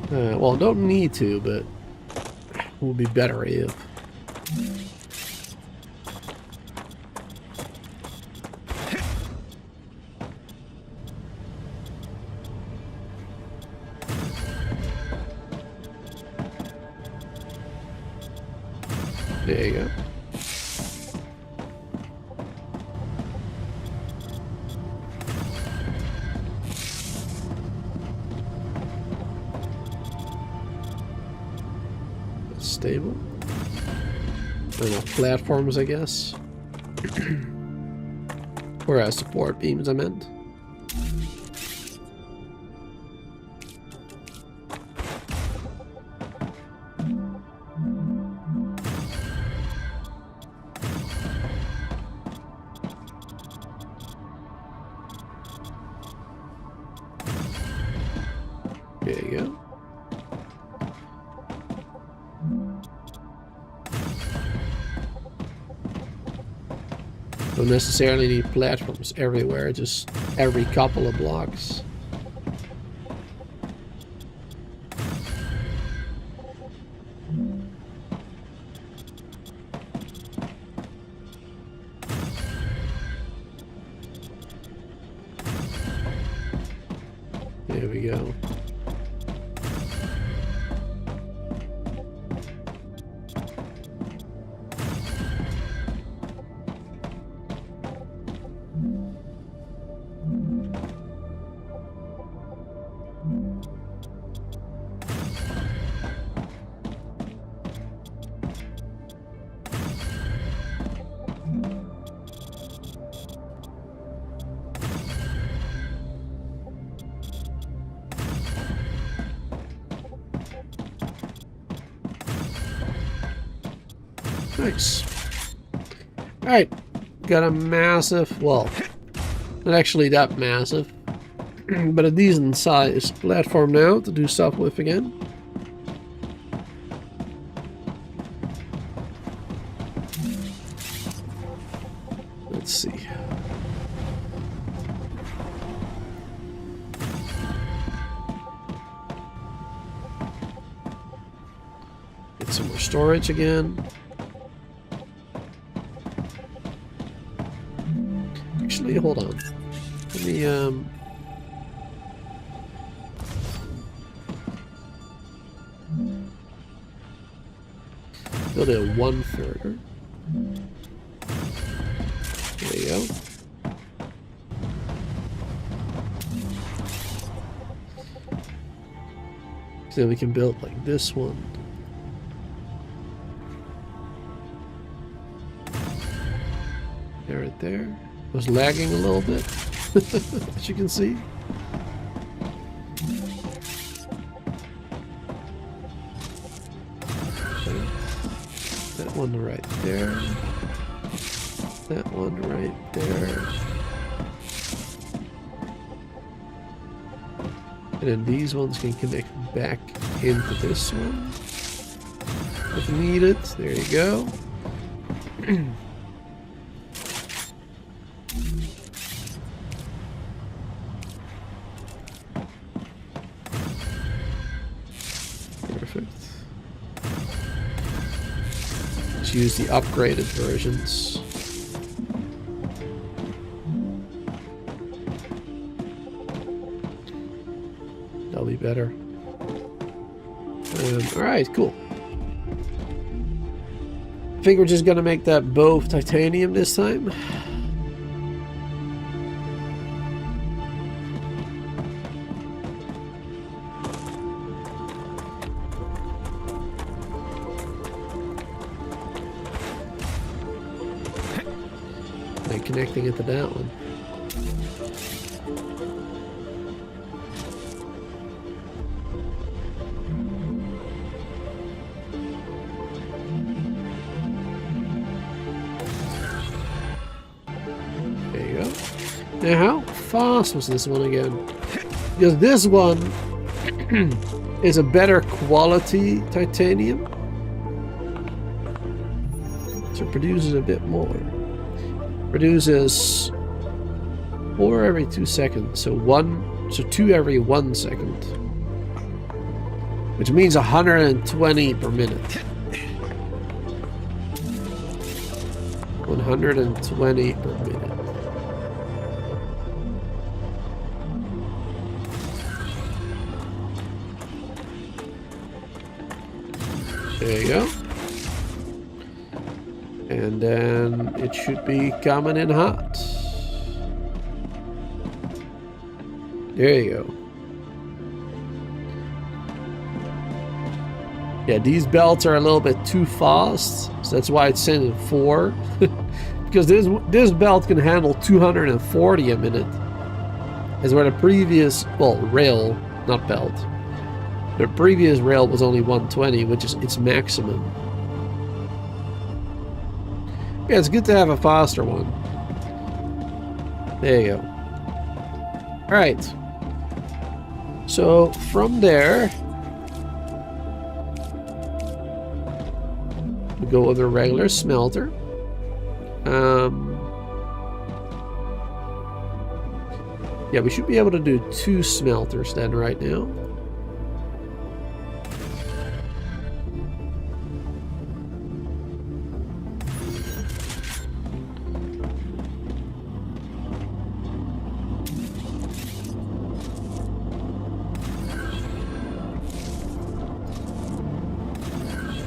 Well, don't need to, but it would be better if. There you go. That's stable. Enough platforms, I guess. Or support beams, I meant. There you go. Don't necessarily need platforms everywhere, just every couple of blocks. There we go. Nice. Alright. Got a massive, well, not actually that massive, but a decent sized platform now to do stuff with again. Let's see. Get some more storage again. Actually, hold on. Let me, build it one further. There you go. So then we can build like this one. Right there. Was lagging a little bit, as you can see. Okay. That one right there. That one right there. And then these ones can connect back into this one if needed. There you go. Use the upgraded versions. That'll be better. Alright, cool. I think we're just gonna make that both titanium this time. Connecting it to that one. There you go. Now, how fast was this one again? Because this one is a better quality titanium, so it produces a bit more. Produces 4 every 2 seconds, so 2 every 1 second, which means 120 per minute. 120 per minute. There you go. And then it should be coming in hot. There you go. Yeah, these belts are a little bit too fast, so that's why it's sent in 4. Because this belt can handle 240 a minute. As where the previous, well, rail, not belt. The previous rail was only 120, which is its maximum. Yeah, it's good to have a faster one. There you go. Alright. So, from there, we go with a regular smelter. Yeah, we should be able to do 2 smelters then right now.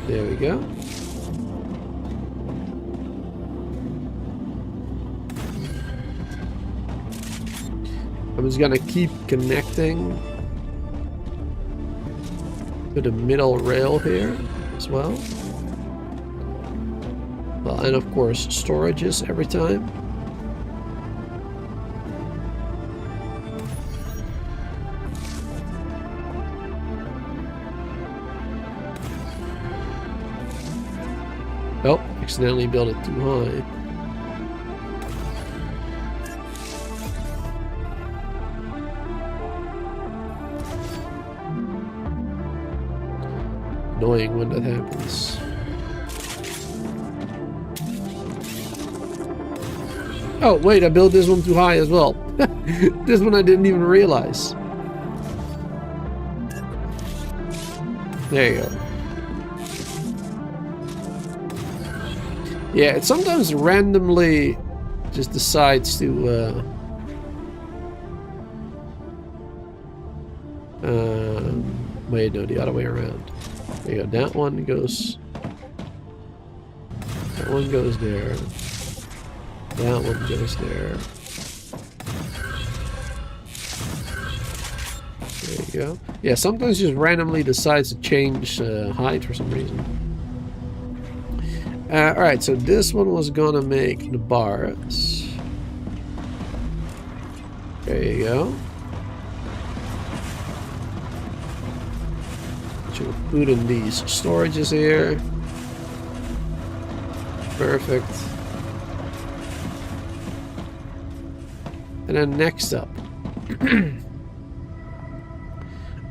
There we go. I'm just gonna keep connecting to the middle rail here as well. Well, and of course, storages every time. Oh, accidentally built it too high. Annoying when that happens. Oh, wait, I built this one too high as well. This one I didn't even realize. There you go. Yeah, it sometimes randomly just decides to wait, no, the other way around. There you go. That one goes there. That one goes there. There you go. Yeah, sometimes just randomly decides to change height for some reason. Alright, so this one was gonna make the bars. There you go. Should put in these storages here. Perfect. And then next up.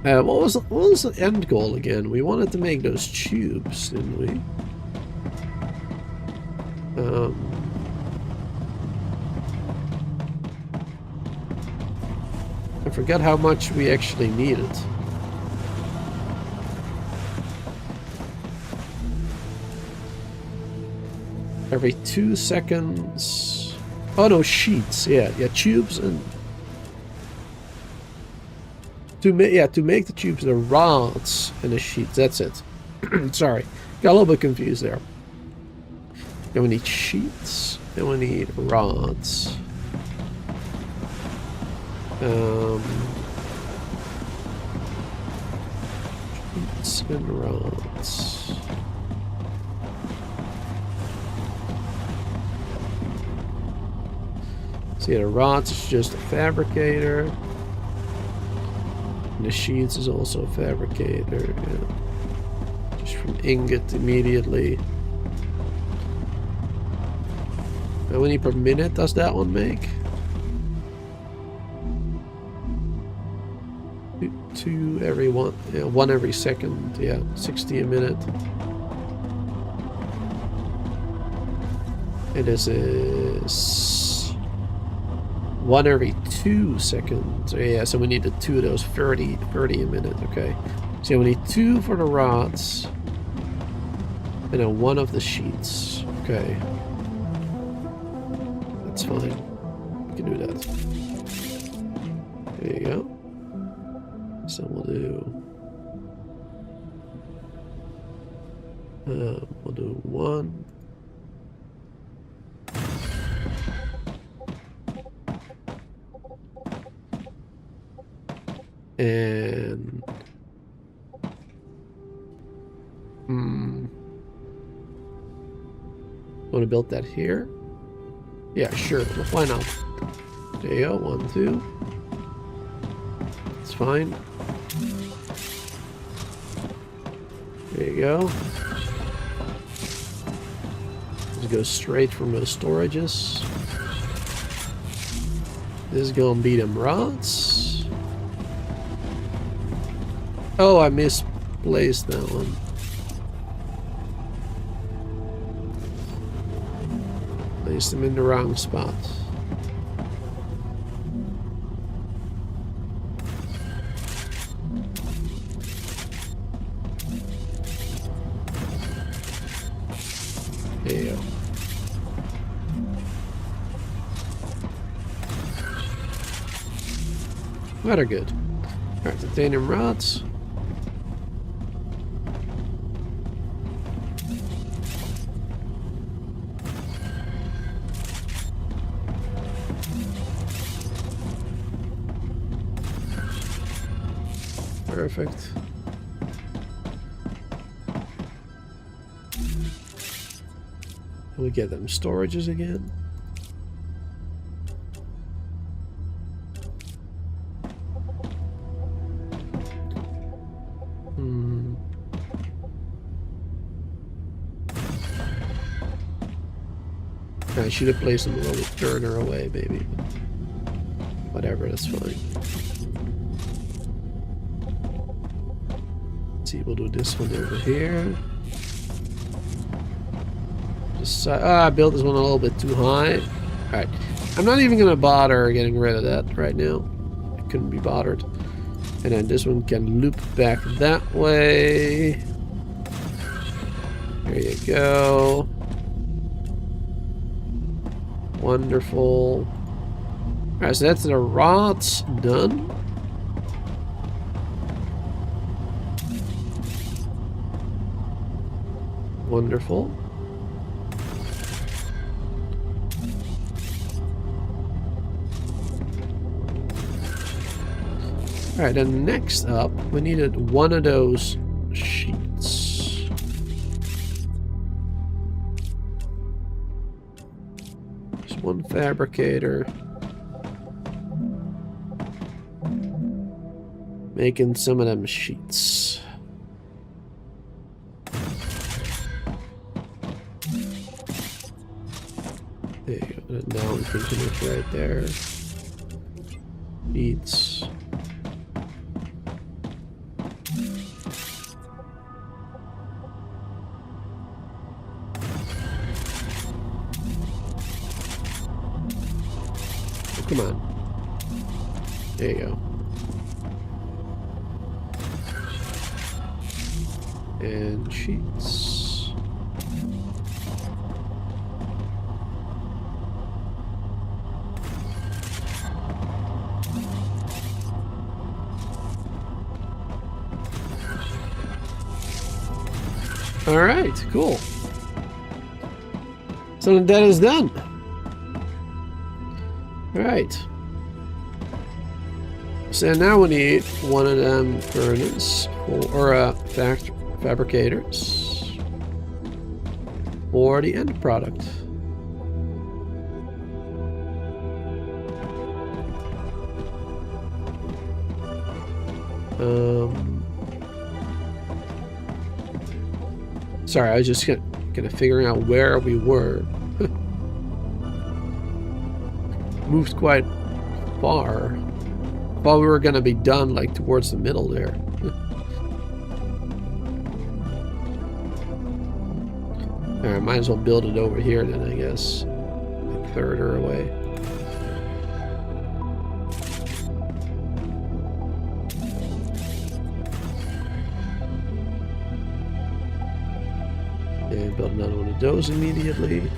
What was the end goal again? We wanted to make those tubes, didn't we? I forgot how much we actually needed. Every 2 seconds. Oh no, sheets. Yeah, tubes and to make the tubes, the rods and the sheets. That's it. Sorry, got a little bit confused there. Then we need sheets. Then we need rods. Sheets and rods. So yeah, the rods is just a fabricator. And the sheets is also a fabricator. Yeah. Just from ingot immediately. How many per minute does that one make? 2 every one. Yeah, 1 every second. Yeah, 60 a minute. And this is 1 every 2 seconds. So yeah, so we need 2 of those 30 a minute. Okay. So we need 2 for the rods. And then 1 of the sheets. Okay. That's fine. We can do that. There you go. So we'll do 1. And want to build that here? Yeah, sure. Why not? There you go. 1, 2. It's fine. There you go. Just go straight from those storages. This is gonna be them rods. Oh, I misplaced that one. Placed them in the wrong spot. There you go. That are good. Alright, titanium rods. Perfect. We get them storages again. I should have placed them a little bit further away, maybe. Whatever, that's fine. Let's see, we'll do this one over here. Just I built this one a little bit too high. Alright. I'm not even gonna bother getting rid of that right now. I couldn't be bothered. And then this one can loop back that way. There you go. Wonderful. Alright, so that's the rods done. Wonderful. Alright, then next up, we needed one of those sheets. Just one fabricator. Making some of them sheets. There you go. Now we can finish right there. Sheets. Come on. There you go. And sheets. All right, cool. So that is done. Alright. So now we need one of them furnace or fabricators for the end product. Sorry, I was just kind of figuring out where we were. Moved quite far. Thought we were gonna be done like towards the middle there. Alright, might as well build it over here then, I guess. Like further away. And build another one of those immediately.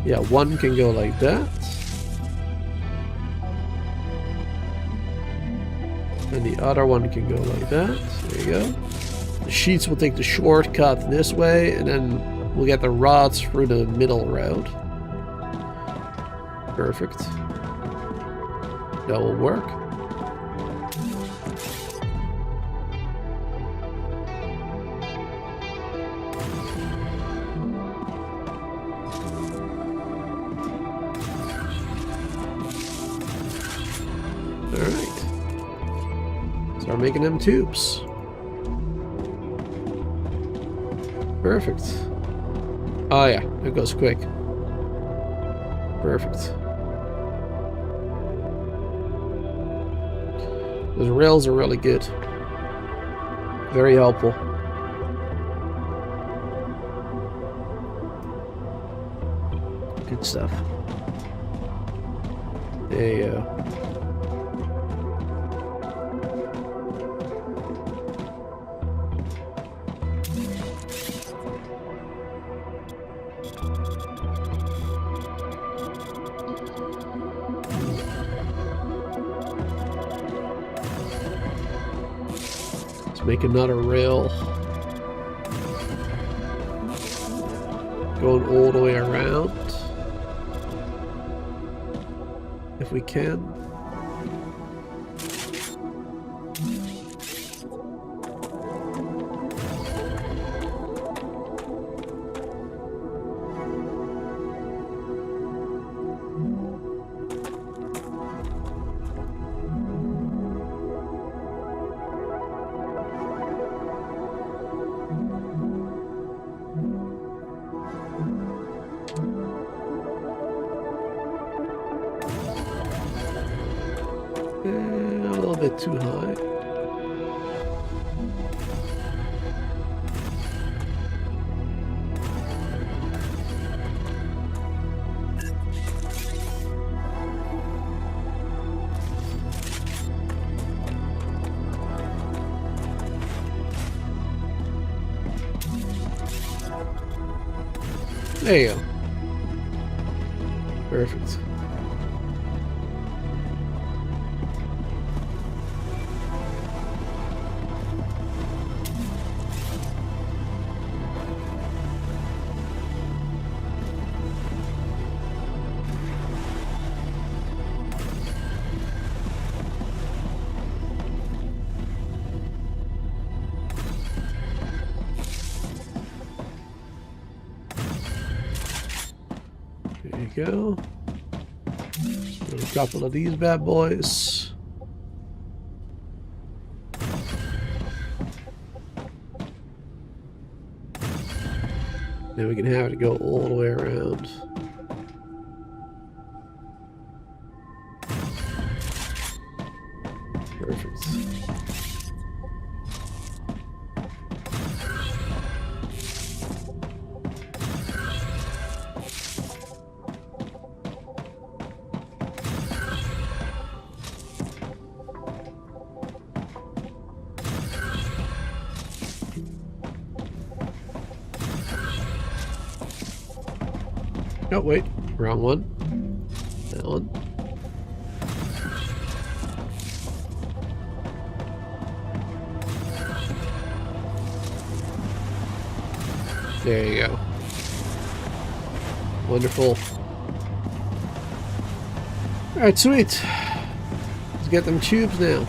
Yeah, one can go like that. And the other one can go like that. There you go. The sheets will take the shortcut this way, and then we'll get the rods through the middle route. Perfect. That will work. Alright. Start making them tubes. Perfect. Oh yeah, it goes quick. Perfect. Those rails are really good. Very helpful. Good stuff. There you go. Make another rail going all the way around if we can. A little bit too high. There you go. Perfect. There you go. A couple of these bad boys. Then we can have it go all the way around. Perfect. Oh, wait. Wrong one. That one. There you go. Wonderful. Alright, sweet. Let's get them tubes now.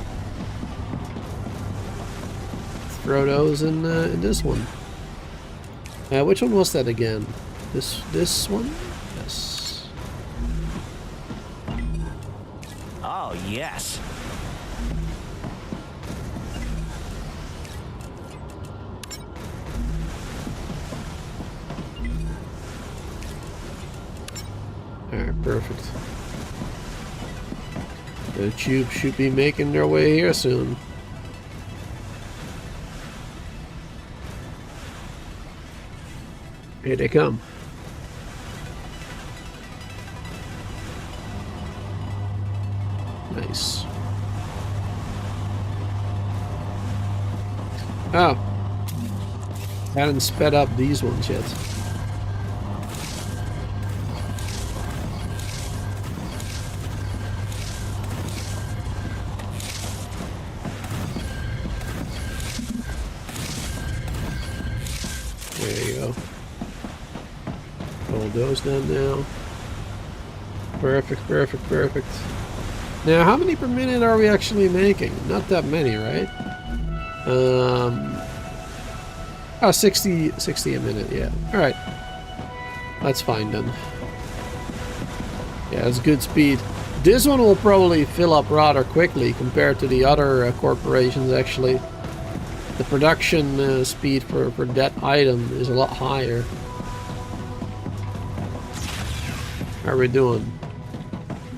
Throw those in this one. Which one was that again? This one? Yes. Oh, yes. Alright, perfect. The tubes should be making their way here soon. Here they come. Nice. Oh. Hadn't sped up these ones yet. There you go. All those done now. Perfect, perfect, perfect. Now, how many per minute are we actually making? Not that many, right? 60 a minute, yeah. Alright. That's fine then. Yeah, that's good speed. This one will probably fill up rather quickly compared to the other corporations, actually. The production speed for that item is a lot higher. How are we doing?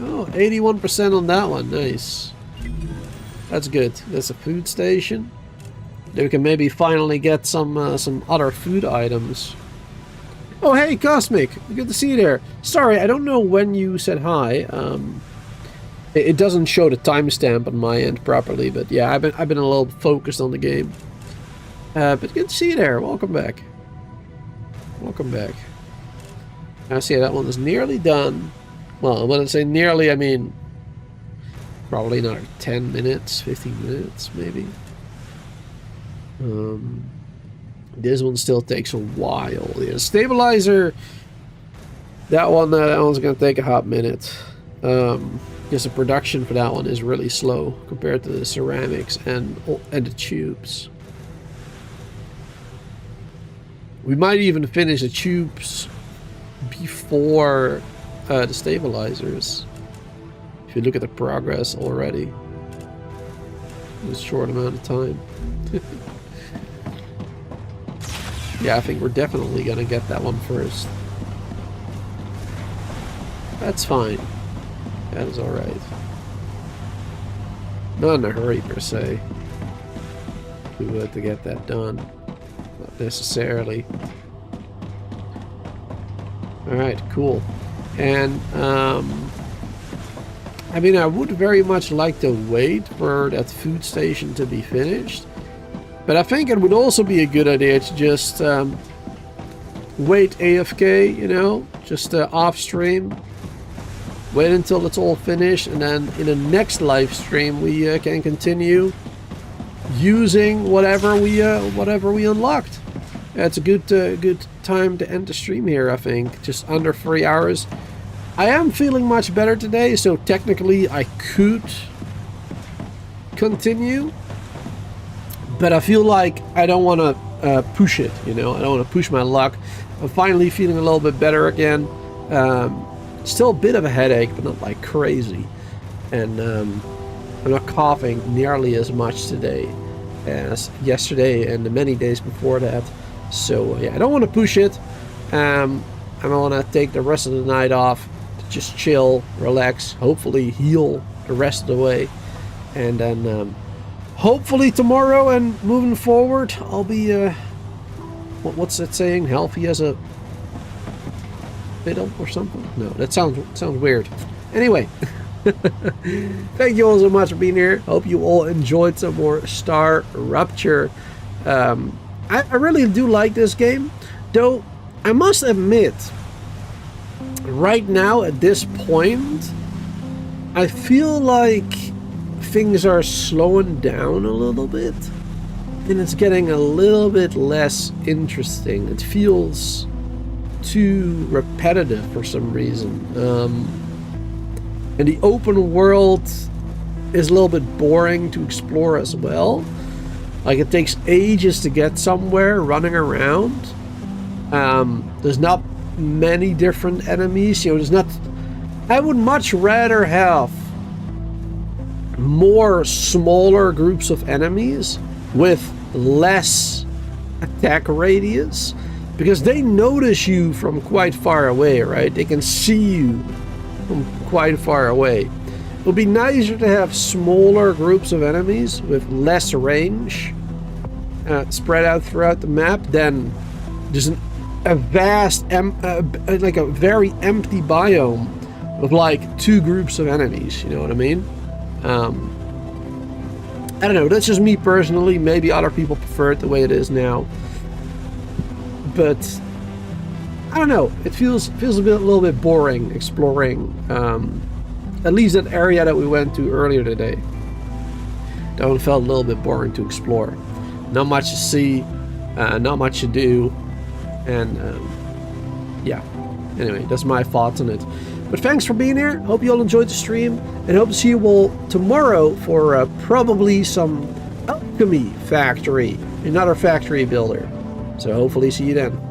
Oh, 81% on that one. Nice. That's good. That's a food station. Then we can maybe finally get some other food items. Oh, hey, Cosmic. Good to see you there. Sorry, I don't know when you said hi. It doesn't show the timestamp on my end properly, but yeah, I've been a little focused on the game. But good to see you there. Welcome back. Welcome back. I see that one is nearly done. Well, when I say nearly, I mean probably another 10 minutes, 15 minutes, maybe. This one still takes a while. Yeah, stabilizer. That one's gonna take a hot minute. Because the production for that one is really slow compared to the ceramics and the tubes. We might even finish the tubes before the stabilizers. If you look at the progress already. In a short amount of time. Yeah, I think we're definitely gonna get that one first. That's fine. That is alright. Not in a hurry per se. To get that done. Not necessarily. Alright, cool. And I mean, I would very much like to wait for that food station to be finished. But I think it would also be a good idea to just wait AFK, you know, just off stream. Wait until it's all finished, and then in the next live stream we can continue using whatever we unlocked. It's a good time to end the stream here, I think. Just under 3 hours. I am feeling much better today, so technically I could continue. But I feel like I don't want to push it, you know. I don't want to push my luck. I'm finally feeling a little bit better again. Still a bit of a headache, but not like crazy. And I'm not coughing nearly as much today as yesterday and the many days before that. So yeah, I don't want to push it. I want to take the rest of the night off to just chill, relax, hopefully heal the rest of the way. And then hopefully tomorrow and moving forward, I'll be, what's that saying? Healthy as a fiddle or something? No, that sounds weird. Anyway, thank you all so much for being here. Hope you all enjoyed some more StarRupture. I really do like this game, though I must admit, right now at this point, I feel like things are slowing down a little bit, and it's getting a little bit less interesting. It feels too repetitive for some reason. And the open world is a little bit boring to explore as well. Like, it takes ages to get somewhere running around. There's not many different enemies, you know. There's not. I would much rather have more smaller groups of enemies with less attack radius, because they notice you from quite far away, right? They can see you from quite far away. It would be nicer to have smaller groups of enemies with less range spread out throughout the map than just a vast, like a very empty biome with like 2 groups of enemies, you know what I mean? I don't know, that's just me personally. Maybe other people prefer it the way it is now. But I don't know, it feels a little bit boring exploring at least that area that we went to earlier today. That one felt a little bit boring to explore. Not much to see, not much to do. And yeah, anyway, that's my thoughts on it. But thanks for being here. Hope you all enjoyed the stream, and hope to see you all tomorrow for probably some alchemy factory, another factory builder. So hopefully see you then.